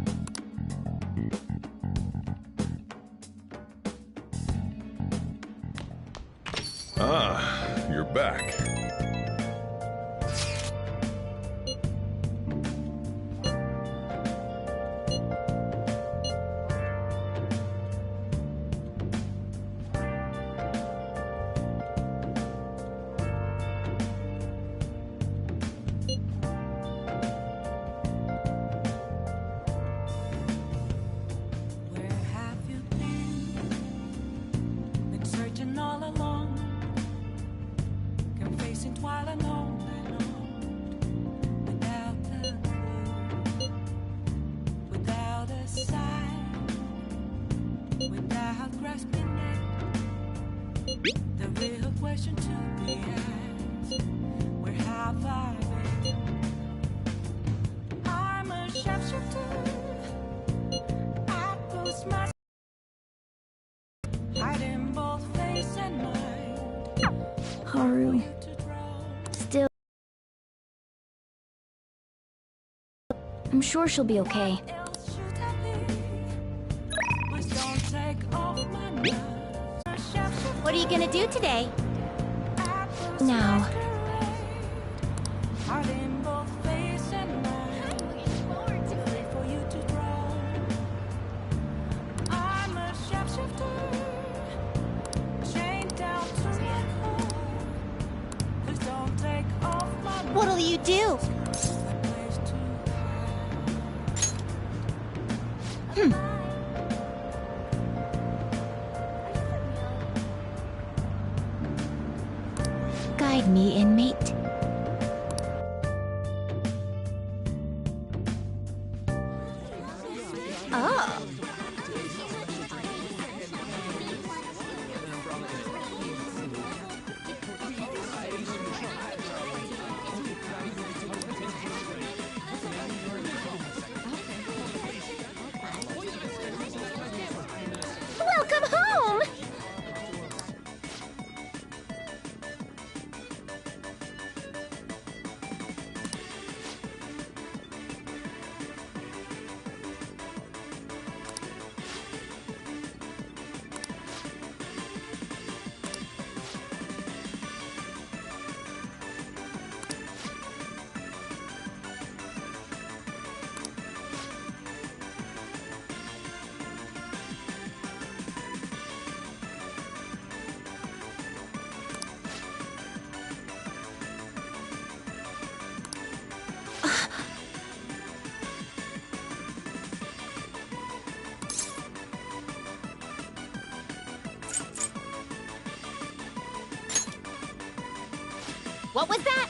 Ah, you're back. Where have you been? Been searching all along, confessing while alone and on, without a clue, without a sign, without grasping it. The real question to be asked: where have I been? I'm a shapeshifter. I post my hiding both face and mind. Haru. Still. I'm sure she'll be okay. Please don't take off my mask. What are you gonna do today? Now. Hiding both face and mind. Ready for you to draw. I'm a shapeshifter, chained down to my core. Please don't take off my mask. What'll you do? Guide me, inmate. Oh. Welcome home! What was that?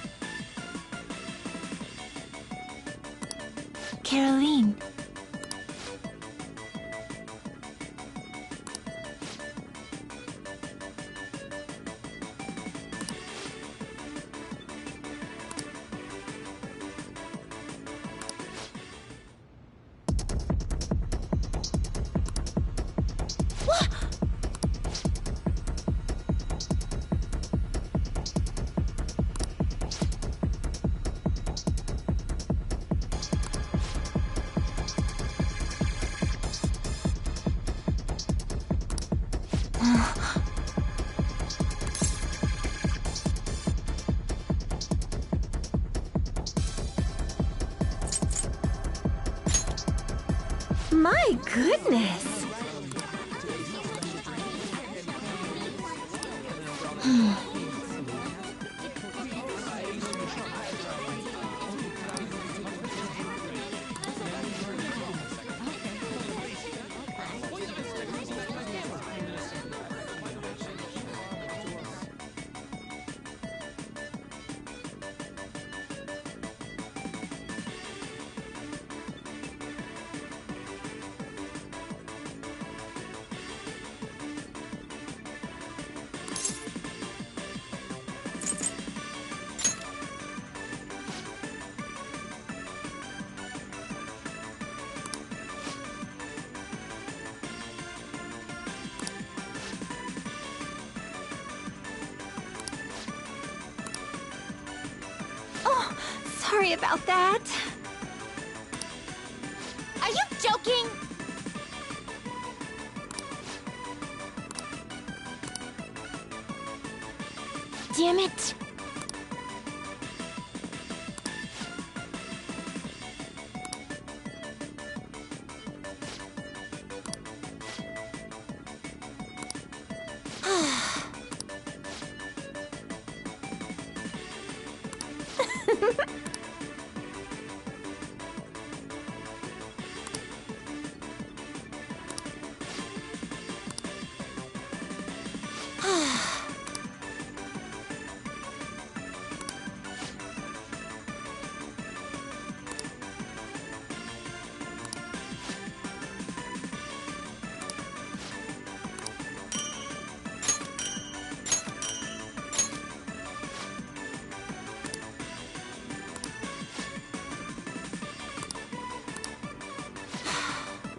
My goodness! Oh, sorry about that. Are you joking? Damn it!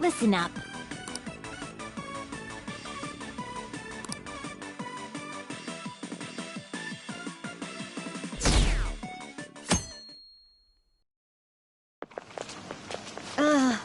Listen up. Ugh.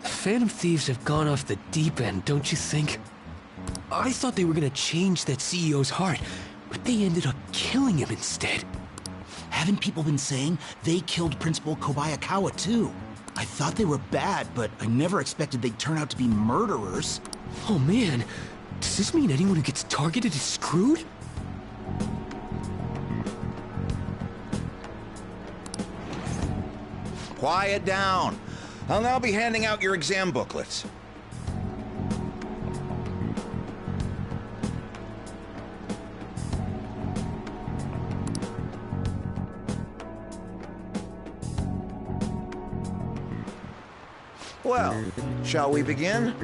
Phantom Thieves have gone off the deep end, don't you think? I thought they were gonna change that CEO's heart, but they ended up killing him instead. Haven't people been saying they killed Principal Kobayakawa too? I thought they were bad, but I never expected they'd turn out to be murderers. Oh man, does this mean anyone who gets targeted is screwed? Quiet down. I'll now be handing out your exam booklets. Well, shall we begin?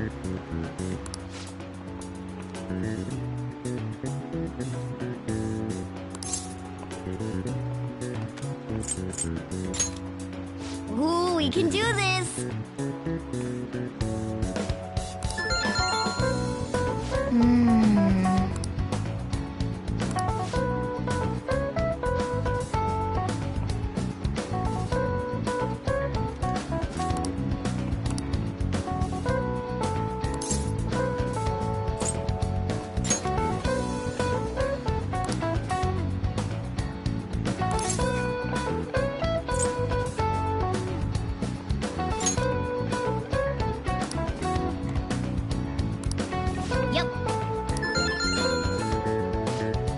Ooh, we can do this!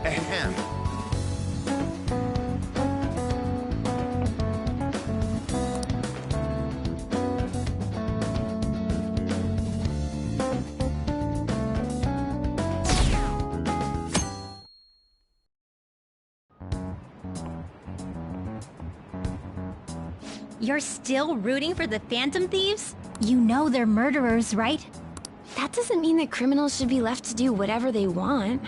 Ahem. You're still rooting for the Phantom Thieves? You know they're murderers, right? That doesn't mean that criminals should be left to do whatever they want.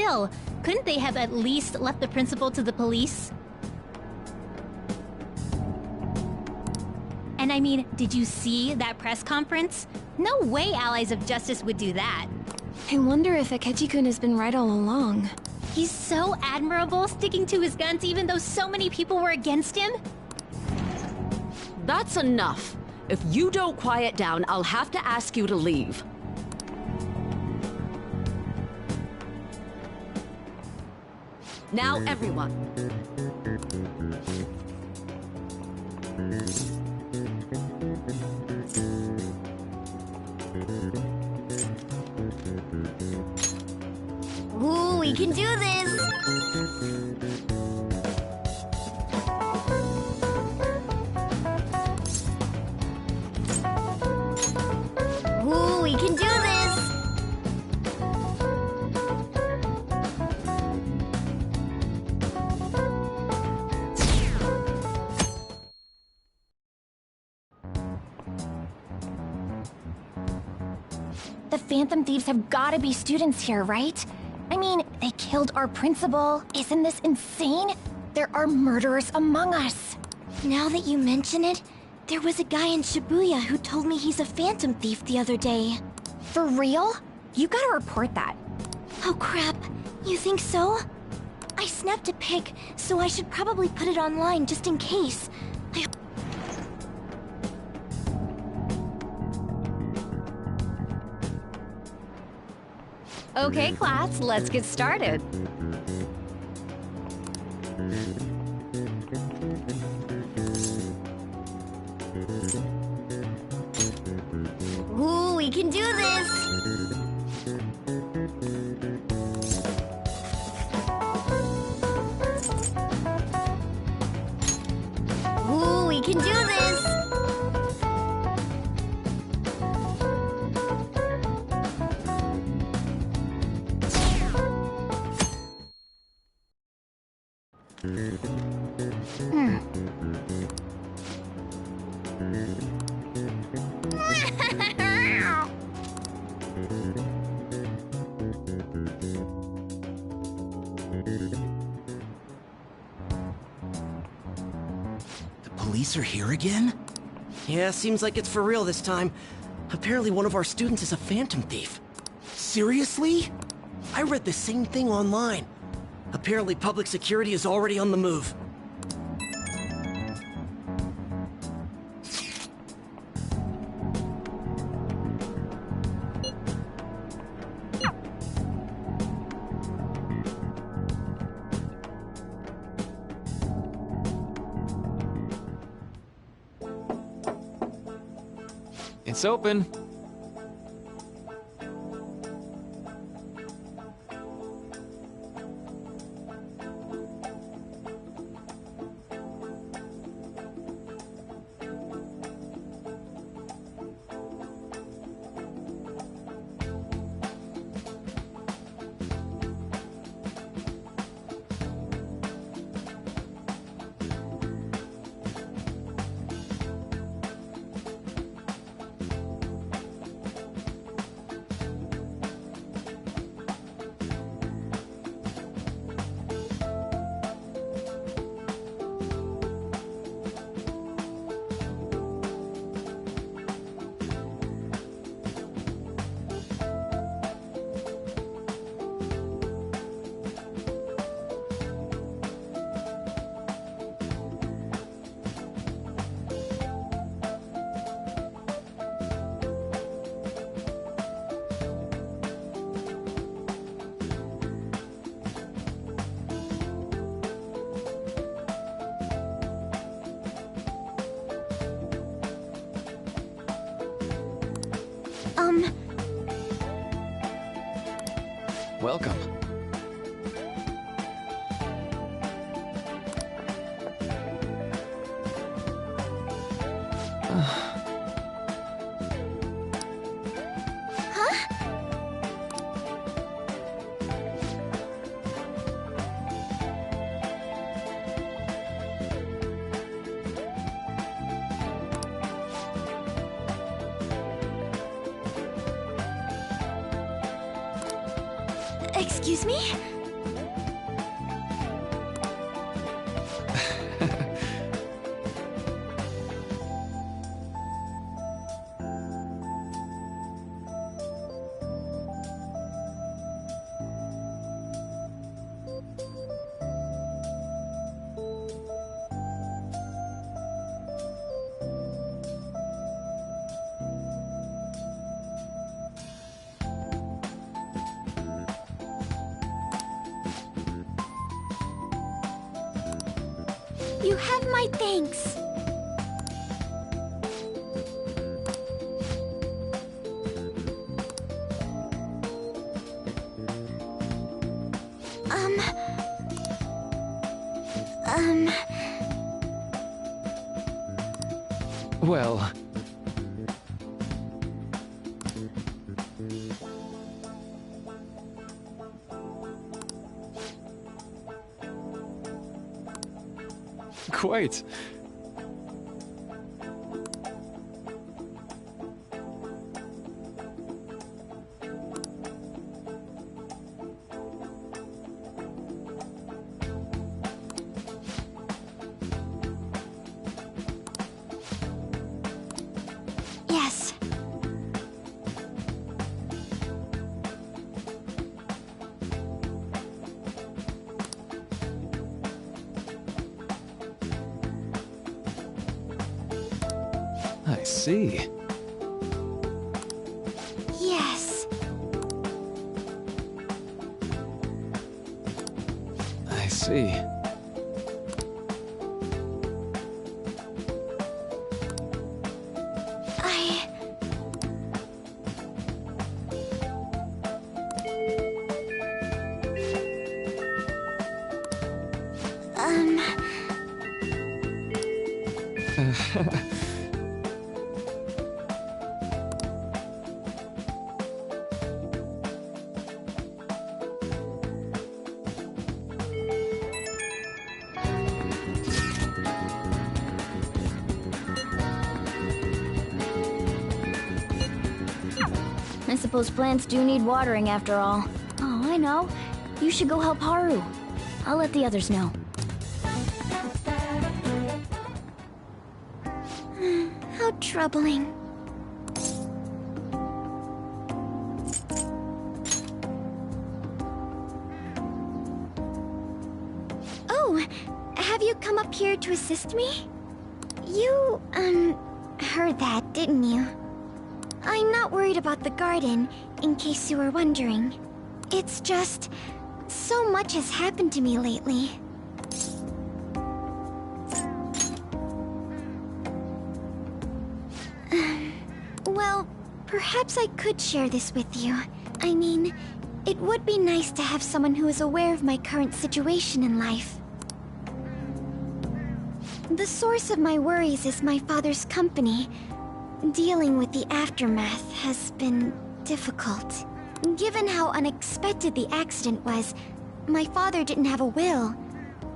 still, couldn't they have at least left the principal to the police? And I mean, did you see that press conference? No way Allies of Justice would do that. I wonder if Akechi-kun has been right all along. He's so admirable, sticking to his guns even though so many people were against him. That's enough. If you don't quiet down, I'll have to ask you to leave. Now, everyone. Ooh, we can do this! Ooh, we can do this! The Phantom Thieves have gotta be students here, right? I mean, they killed our principal. Isn't this insane? There are murderers among us. Now that you mention it, there was a guy in Shibuya who told me he's a Phantom Thief the other day. For real? You gotta report that. Oh crap, you think so? I snapped a pic, so I should probably put it online just in case. Okay, class, let's get started. Ooh, we can do this! Ooh, we can do this! The police are here again? Yeah, seems like it's for real this time. Apparently one of our students is a Phantom Thief. Seriously? I read the same thing online. Apparently public security is already on the move. It's open. Welcome. Excuse me? You have my thanks. Well... Quite. Yes. I see. Yes. I see. I suppose plants do need watering after all. Oh, I know. You should go help Haru. I'll let the others know. How troubling. Oh, have you come up here to assist me? You, heard that, didn't you? I'm not worried about the garden, in case you were wondering. It's just... so much has happened to me lately. Well, perhaps I could share this with you. I mean, it would be nice to have someone who is aware of my current situation in life. The source of my worries is my father's company. Dealing with the aftermath has been difficult. Given how unexpected the accident was, my father didn't have a will.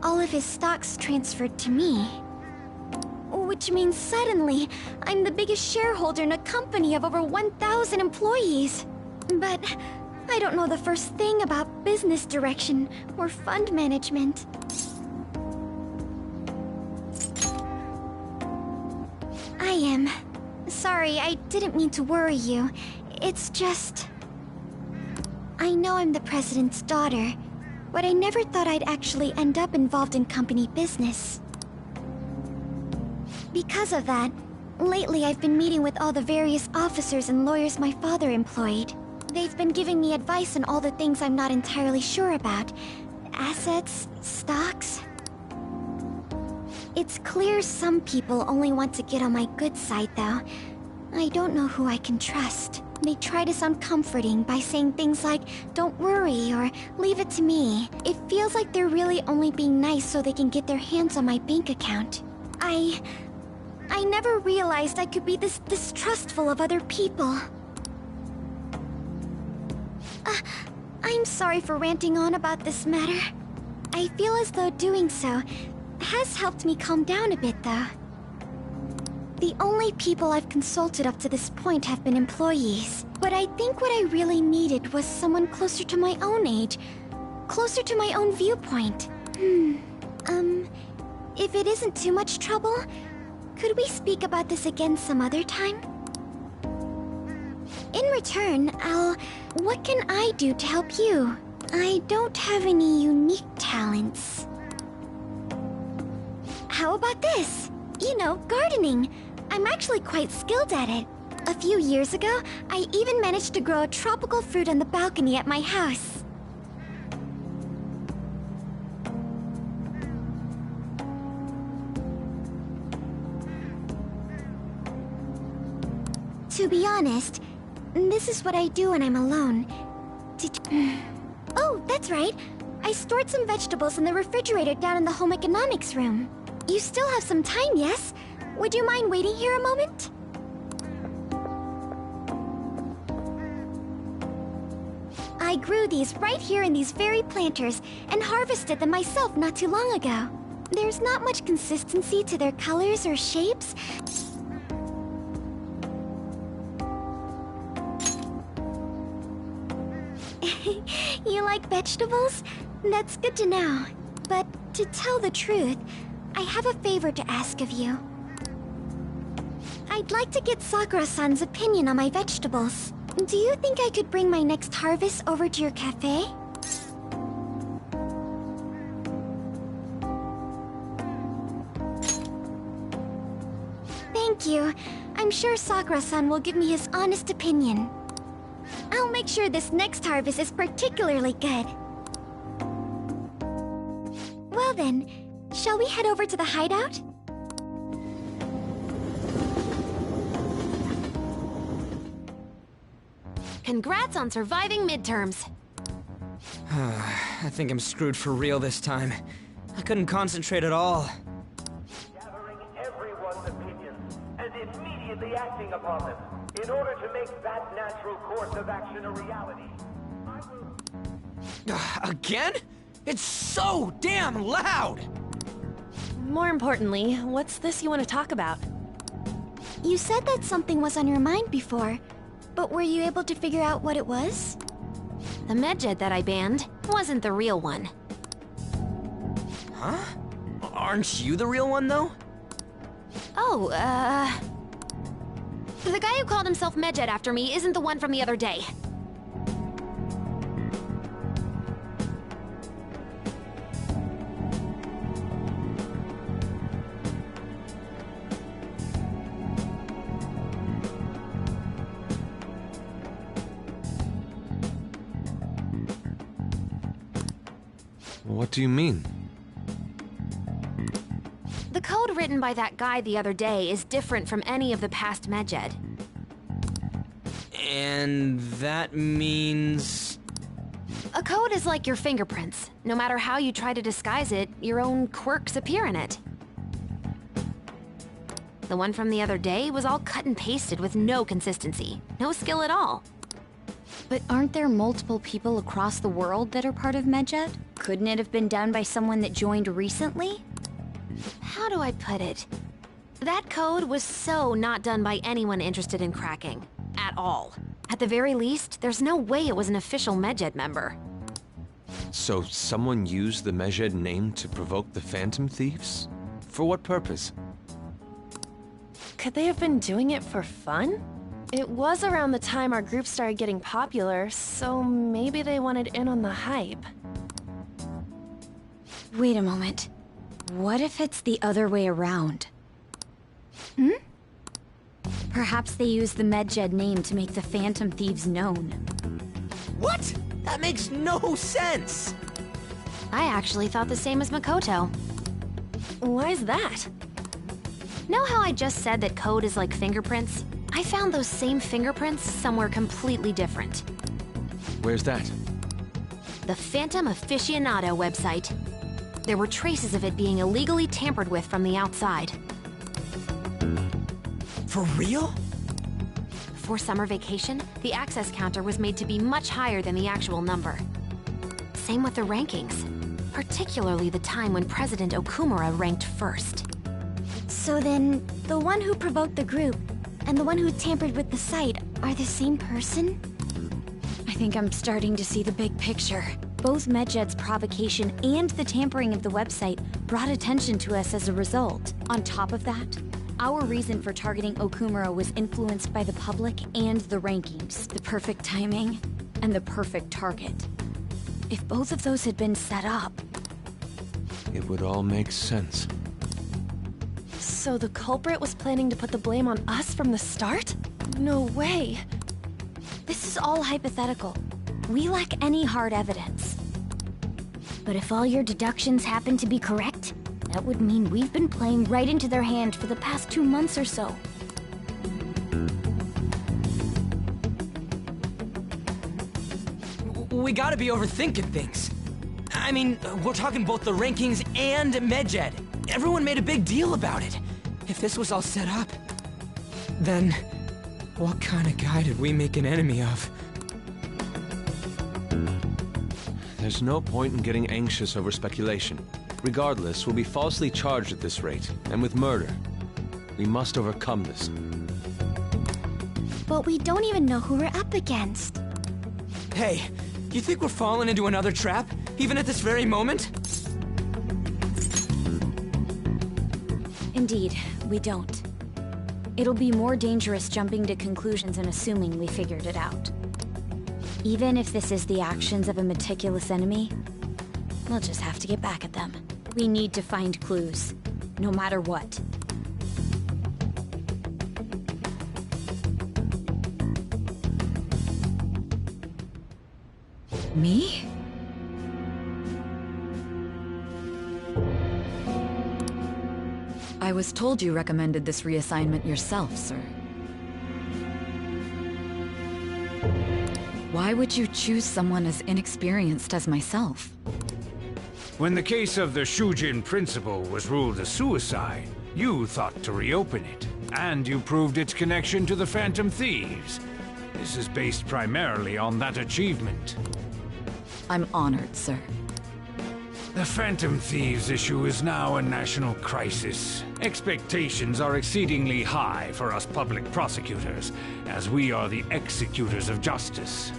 All of his stocks transferred to me. Which means suddenly, I'm the biggest shareholder in a company of over 1,000 employees. But I don't know the first thing about business direction or fund management. I am. Sorry, I didn't mean to worry you. It's just... I know I'm the president's daughter, but I never thought I'd actually end up involved in company business. Because of that, lately I've been meeting with all the various officers and lawyers my father employed. They've been giving me advice on all the things I'm not entirely sure about. Assets, stocks... It's clear some people only want to get on my good side, though. I don't know who I can trust. They try to sound comforting by saying things like, "Don't worry," or "Leave it to me." It feels like they're really only being nice so they can get their hands on my bank account. I never realized I could be this distrustful of other people. I'm sorry for ranting on about this matter. I feel as though doing so has helped me calm down a bit, though. The only people I've consulted up to this point have been employees. But I think what I really needed was someone closer to my own age. Closer to my own viewpoint. If it isn't too much trouble, could we speak about this again some other time? In return, what can I do to help you? I don't have any unique talents. How about this? You know, gardening. I'm actually quite skilled at it. A few years ago, I even managed to grow a tropical fruit on the balcony at my house. To be honest, this is what I do when I'm alone. Oh, that's right. I stored some vegetables in the refrigerator down in the home economics room. You still have some time, yes? Would you mind waiting here a moment? I grew these right here in these very planters and harvested them myself not too long ago. There's not much consistency to their colors or shapes. You like vegetables? That's good to know. But to tell the truth, I have a favor to ask of you. I'd like to get Sakura-san's opinion on my vegetables. Do you think I could bring my next harvest over to your cafe? Thank you. I'm sure Sakura-san will give me his honest opinion. I'll make sure this next harvest is particularly good. Well then, shall we head over to the hideout? Congrats on surviving midterms. I think I'm screwed for real this time. I couldn't concentrate at all. Gathering everyone's opinions and immediately acting upon them in order to make that natural course of action a reality. Again? It's so damn loud! More importantly, what's this you want to talk about? You said that something was on your mind before, but were you able to figure out what it was? The medjed that I banned wasn't the real one. Huh? Aren't you the real one, though? Oh, the guy who called himself Medjed after me isn't the one from the other day. What do you mean? The code written by that guy the other day is different from any of the past Medjed. And that means... A code is like your fingerprints. No matter how you try to disguise it, your own quirks appear in it. The one from the other day was all cut and pasted with no consistency. No skill at all. But aren't there multiple people across the world that are part of Medjed? Couldn't it have been done by someone that joined recently? How do I put it? That code was so not done by anyone interested in cracking. At all. At the very least, there's no way it was an official Medjed member. So someone used the Medjed name to provoke the Phantom Thieves? For what purpose? Could they have been doing it for fun? It was around the time our group started getting popular, so maybe they wanted in on the hype. Wait a moment. What if it's the other way around? Perhaps they used the Medjed name to make the Phantom Thieves known. What? That makes no sense! I actually thought the same as Makoto. Why's that? Know how I just said that code is like fingerprints? I found those same fingerprints somewhere completely different. Where's that? The Phantom Aficionado website. There were traces of it being illegally tampered with from the outside. For real? For summer vacation, the access counter was made to be much higher than the actual number. Same with the rankings, particularly the time when President Okumura ranked first. So then, the one who provoked the group and the one who tampered with the site are the same person? I think I'm starting to see the big picture. Both Medjed's provocation and the tampering of the website brought attention to us as a result. On top of that, our reason for targeting Okumura was influenced by the public and the rankings, the perfect timing, and the perfect target. If both of those had been set up... It would all make sense. So the culprit was planning to put the blame on us from the start? No way. This is all hypothetical. We lack any hard evidence. But if all your deductions happen to be correct, that would mean we've been playing right into their hand for the past 2 months or so. We gotta be overthinking things. I mean, we're talking both the rankings and Medjed. Everyone made a big deal about it. If this was all set up, then what kind of guy did we make an enemy of? There's no point in getting anxious over speculation. Regardless, we'll be falsely charged at this rate, and with murder. We must overcome this. But we don't even know who we're up against. Hey, you think we're falling into another trap, even at this very moment? Indeed, we don't. It'll be more dangerous jumping to conclusions and assuming we figured it out. Even if this is the actions of a meticulous enemy, we'll just have to get back at them. We need to find clues, no matter what. Me? I was told you recommended this reassignment yourself, sir. Why would you choose someone as inexperienced as myself? When the case of the Shujin principal was ruled a suicide, you thought to reopen it, and you proved its connection to the Phantom Thieves. This is based primarily on that achievement. I'm honored, sir. The Phantom Thieves issue is now a national crisis. Expectations are exceedingly high for us public prosecutors, as we are the executors of justice.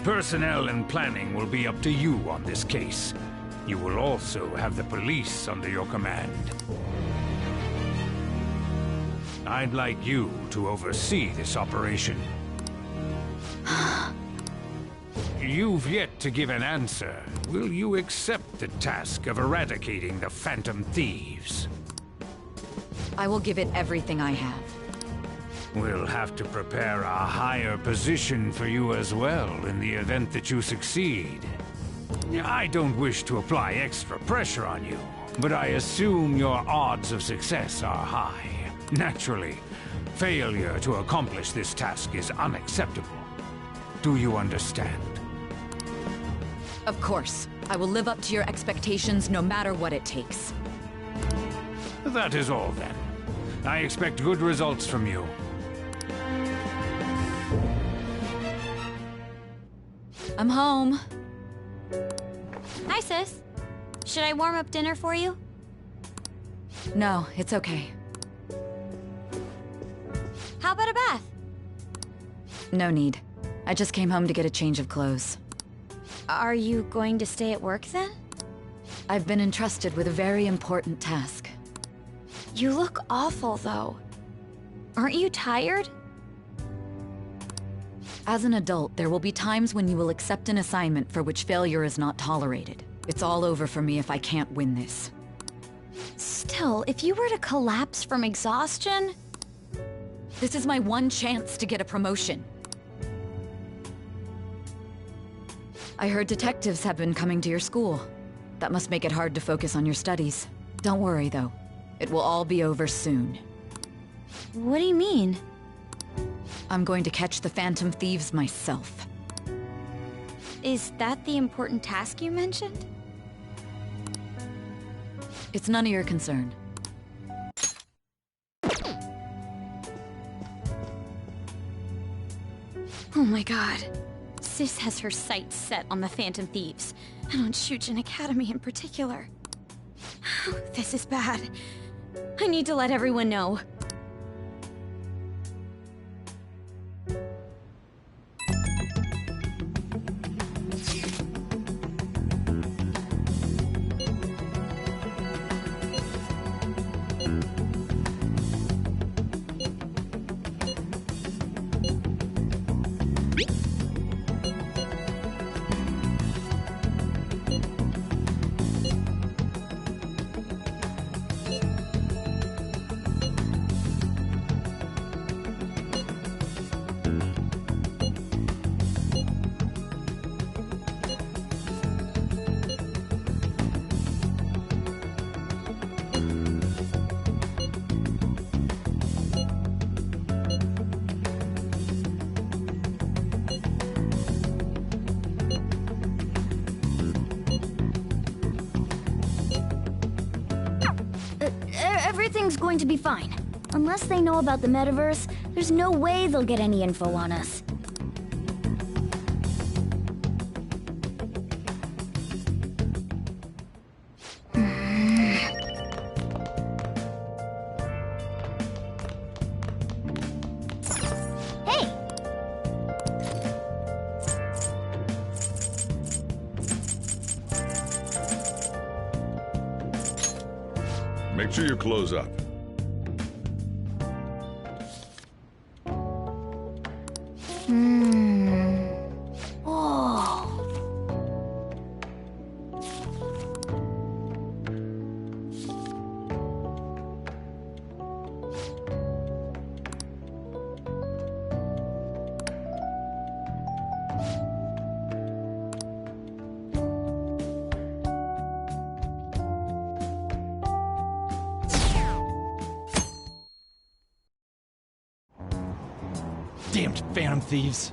Personnel and planning will be up to you on this case. You will also have the police under your command. I'd like you to oversee this operation. You've yet to give an answer. Will you accept the task of eradicating the Phantom Thieves? I will give it everything I have. We'll have to prepare a higher position for you as well in the event that you succeed. I don't wish to apply extra pressure on you, but I assume your odds of success are high. Naturally, failure to accomplish this task is unacceptable. Do you understand? Of course. I will live up to your expectations no matter what it takes. That is all then. I expect good results from you. I'm home. Hi, sis. Should I warm up dinner for you? No, it's okay. How about a bath? No need. I just came home to get a change of clothes. Are you going to stay at work then? I've been entrusted with a very important task. You look awful, though. Aren't you tired? As an adult, there will be times when you will accept an assignment for which failure is not tolerated. It's all over for me if I can't win this. Still, if you were to collapse from exhaustion... This is my one chance to get a promotion. I heard detectives have been coming to your school. That must make it hard to focus on your studies. Don't worry, though. It will all be over soon. What do you mean? I'm going to catch the Phantom Thieves myself. Is that the important task you mentioned? It's none of your concern. Oh my god. Sis has her sights set on the Phantom Thieves, and on Shujin Academy in particular. This is bad. I need to let everyone know. everything's going to be fine. Unless they know about the metaverse, there's no way they'll get any info on us. Make sure you close up. Oh. Damned phantom thieves.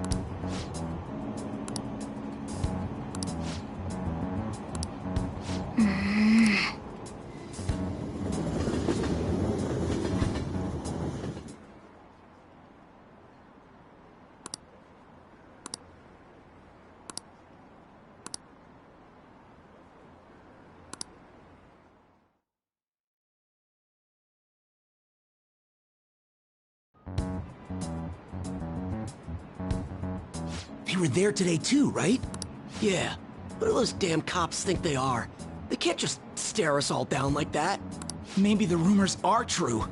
They were there today too, right? Yeah. What do those damn cops think they are? They can't just stare us all down like that. Maybe the rumors are true.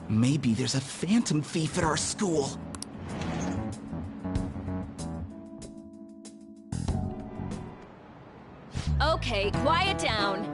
Maybe there's a phantom thief at our school. Okay, quiet down.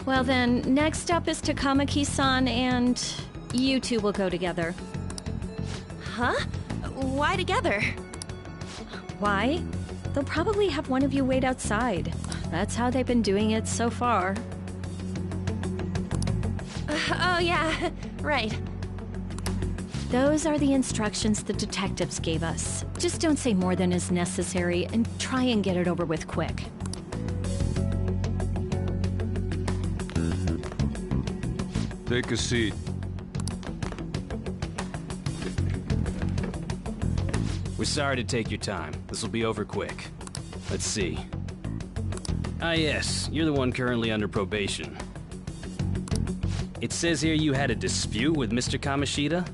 Well then, next up is Takamaki-san, and you two will go together. Huh? Why together? Why? They'll probably have one of you wait outside. That's how they've been doing it so far. Oh yeah, right. Those are the instructions the detectives gave us. Just don't say more than is necessary, and try and get it over with quick. Take a seat. We're sorry to take your time. This will be over quick. Let's see. Ah yes, you're the one currently under probation. It says here you had a dispute with Mr. Kamoshida?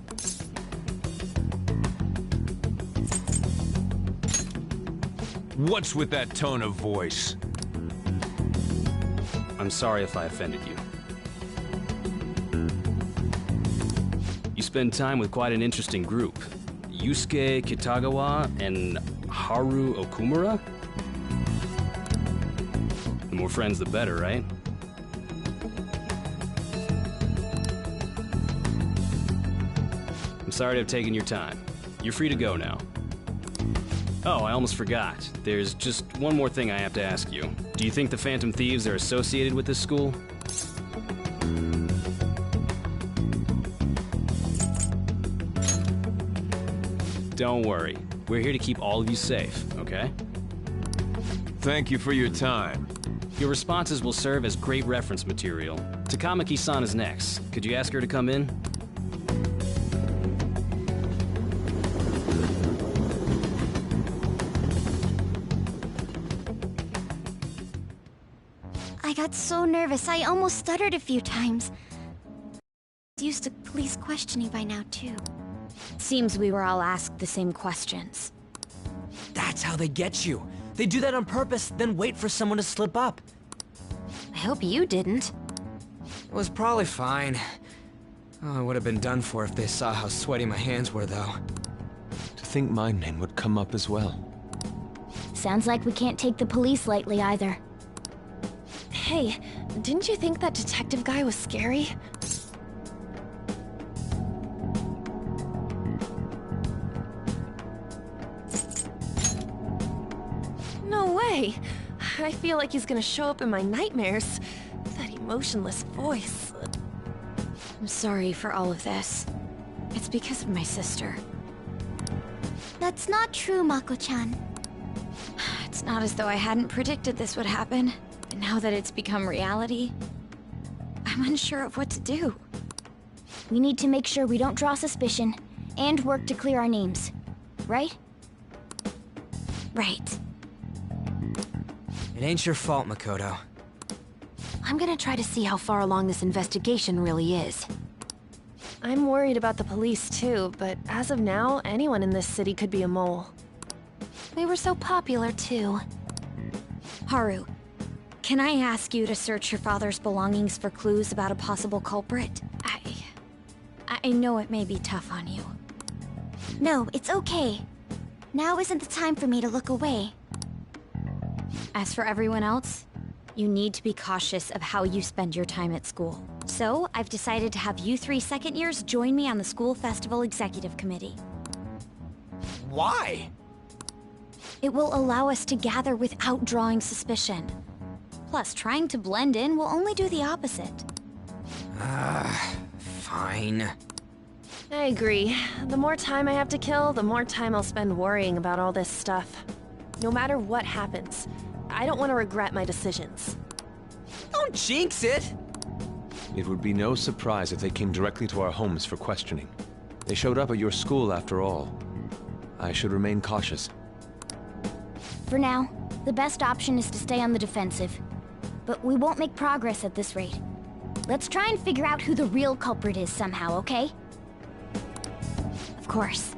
What's with that tone of voice? I'm sorry if I offended you. You spend time with quite an interesting group. Yusuke Kitagawa and Haru Okumura? The more friends, the better, right? I'm sorry to have taken your time. You're free to go now. Oh, I almost forgot. There's just one more thing I have to ask you. Do you think the Phantom Thieves are associated with this school? Don't worry. We're here to keep all of you safe, okay? Thank you for your time. Your responses will serve as great reference material. Takamaki-san is next. Could you ask her to come in? I got so nervous, I almost stuttered a few times. Used to police questioning by now, too. Seems we were all asked the same questions. That's how they get you. They do that on purpose, then wait for someone to slip up. I hope you didn't. It was probably fine. Oh, I would have been done for if they saw how sweaty my hands were, though. To think my name would come up as well. Sounds like we can't take the police lightly either. Hey, didn't you think that detective guy was scary? No way! I feel like he's gonna show up in my nightmares. That emotionless voice. I'm sorry for all of this. It's because of my sister. That's not true, Mako-chan. It's not as though I hadn't predicted this would happen. And now that it's become reality, I'm unsure of what to do. We need to make sure we don't draw suspicion, and work to clear our names. Right? Right. It ain't your fault, Makoto. I'm gonna try to see how far along this investigation really is. I'm worried about the police too, but as of now, anyone in this city could be a mole. We were so popular too. Haru, can I ask you to search your father's belongings for clues about a possible culprit? I know it may be tough on you. No, it's okay. Now isn't the time for me to look away. As for everyone else, you need to be cautious of how you spend your time at school. So, I've decided to have you 3 second years join me on the school festival executive committee. Why? It will allow us to gather without drawing suspicion. Plus, trying to blend in will only do the opposite. Fine. I agree. The more time I have to kill, the more time I'll spend worrying about all this stuff. No matter what happens, I don't want to regret my decisions. Don't jinx it! It would be no surprise if they came directly to our homes for questioning. They showed up at your school after all. I should remain cautious. For now, the best option is to stay on the defensive. But we won't make progress at this rate. Let's try and figure out who the real culprit is somehow, okay? Of course.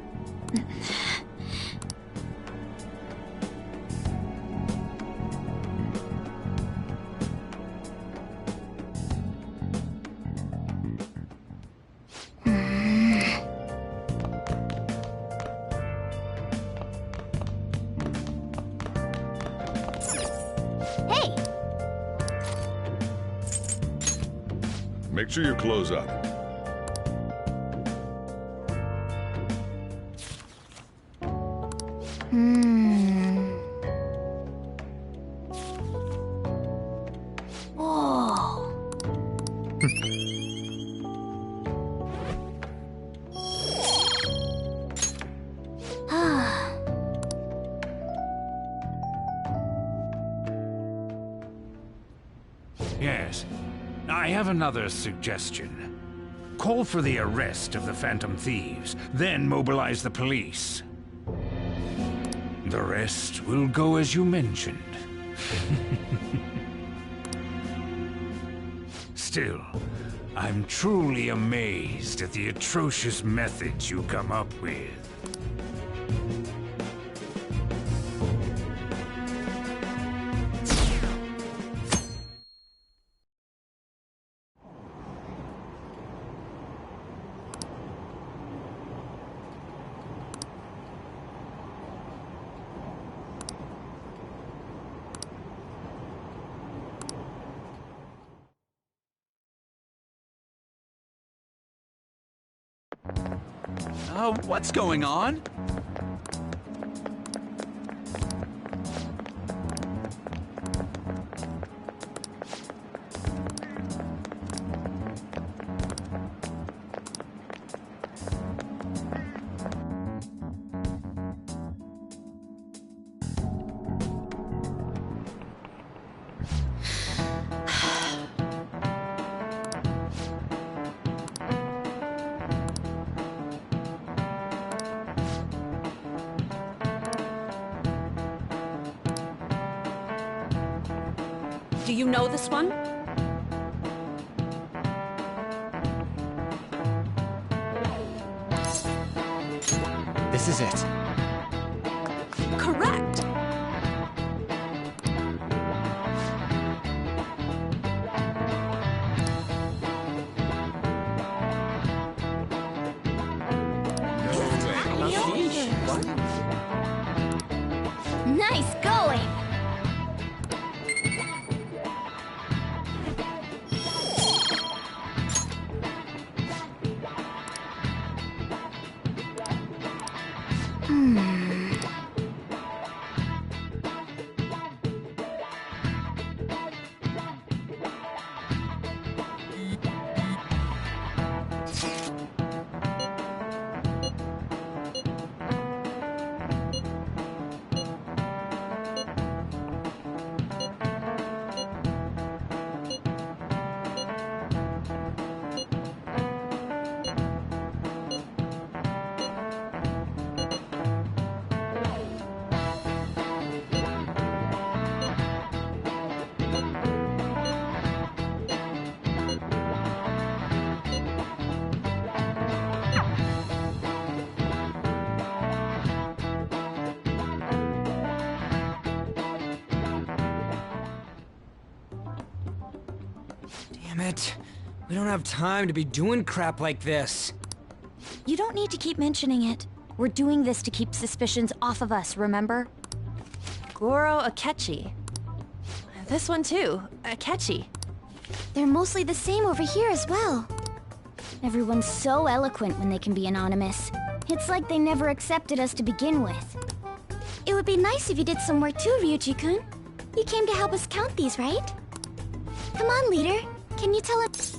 Hey! Make sure you close up. Whoa. Yes. I have another suggestion. Call for the arrest of the Phantom Thieves, then mobilize the police. The rest will go as you mentioned. Still, I'm truly amazed at the atrocious methods you come up with. What's going on? Do you know this one? This is it. Correct. Damn it. We don't have time to be doing crap like this. You don't need to keep mentioning it. We're doing this to keep suspicions off of us, remember? Goro Akechi. This one too, Akechi. They're mostly the same over here as well. Everyone's so eloquent when they can be anonymous. It's like they never accepted us to begin with. It would be nice if you did some work too, Ryuji-kun. You came to help us count these, right? Come on, leader. Can you tell us?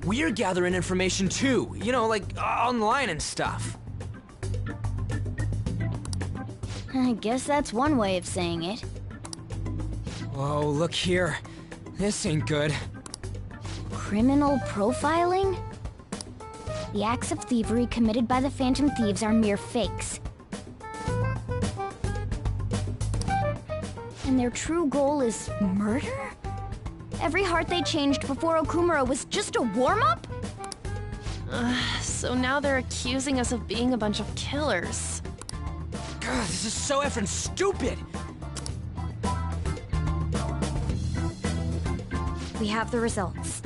We're gathering information too, you know, like online and stuff. I guess that's one way of saying it. Whoa, look here. This ain't good. Criminal profiling? The acts of thievery committed by the Phantom Thieves are mere fakes. And their true goal is murder? Every heart they changed before Okumura was just a warm-up? So now they're accusing us of being a bunch of killers. God, this is so effing stupid! We have the results.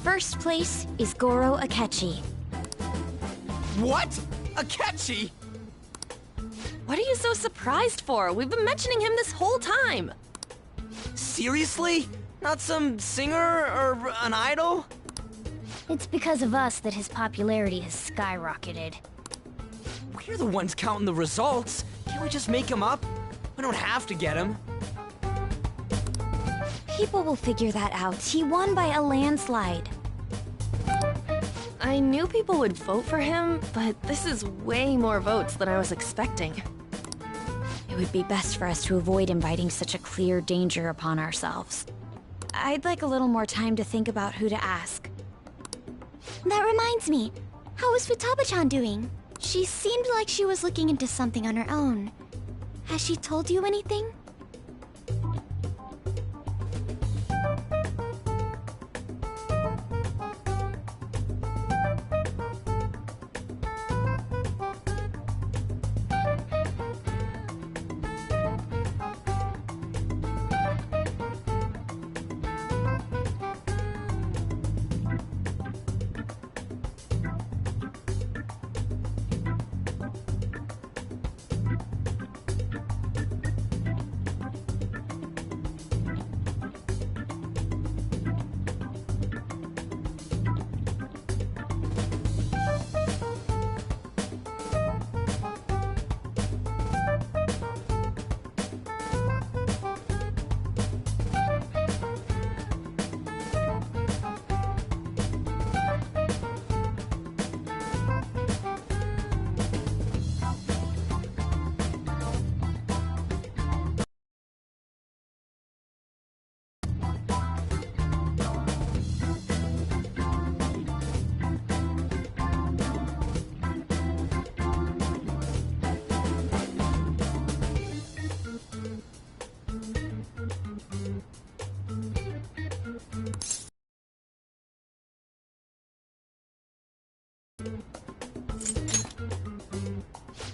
First place is Goro Akechi. What? Akechi? What are you so surprised for? We've been mentioning him this whole time. Seriously? Not some singer or an idol? It's because of us that his popularity has skyrocketed. We're the ones counting the results. Can't we just make him up? We don't have to get him. People will figure that out. He won by a landslide. I knew people would vote for him, but this is way more votes than I was expecting. It would be best for us to avoid inviting such a clear danger upon ourselves. I'd like a little more time to think about who to ask. That reminds me. How is Futaba-chan doing? She seemed like she was looking into something on her own. Has she told you anything?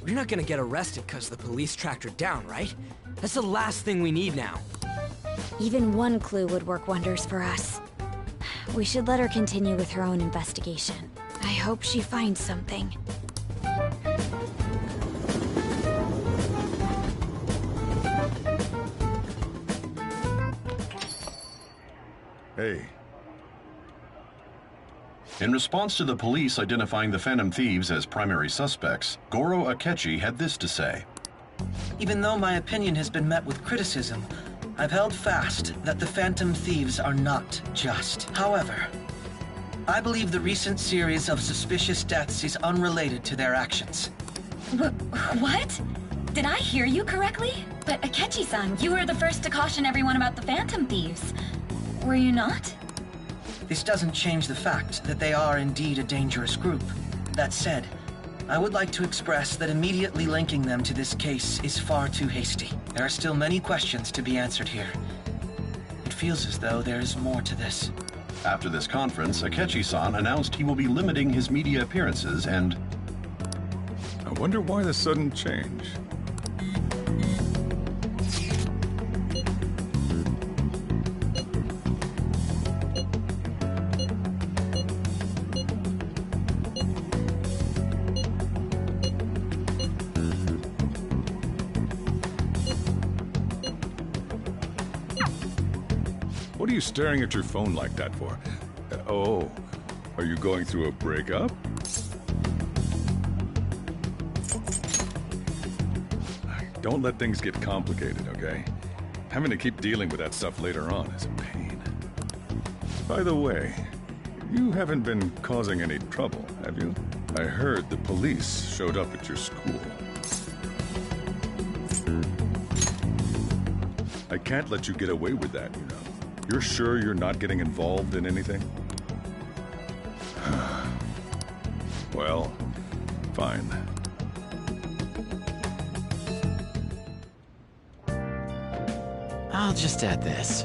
We're not gonna get arrested because the police tracked her down, right? That's the last thing we need now. Even one clue would work wonders for us. We should let her continue with her own investigation. I hope she finds something. Hey. In response to the police identifying the Phantom Thieves as primary suspects, Goro Akechi had this to say. Even though my opinion has been met with criticism, I've held fast that the Phantom Thieves are not just. However, I believe the recent series of suspicious deaths is unrelated to their actions. What? Did I hear you correctly? But Akechi-san, you were the first to caution everyone about the Phantom Thieves. Were you not? This doesn't change the fact that they are indeed a dangerous group. That said, I would like to express that immediately linking them to this case is far too hasty. There are still many questions to be answered here. It feels as though there is more to this. After this conference, Akechi-san announced he will be limiting his media appearances and... I wonder why the sudden change. What are you staring at your phone like that for? Oh, are you going through a breakup? Don't let things get complicated, okay? Having to keep dealing with that stuff later on is a pain. By the way, you haven't been causing any trouble, have you? I heard the police showed up at your school. I can't let you get away with that, you know. You're sure you're not getting involved in anything? Well, fine. I'll just add this.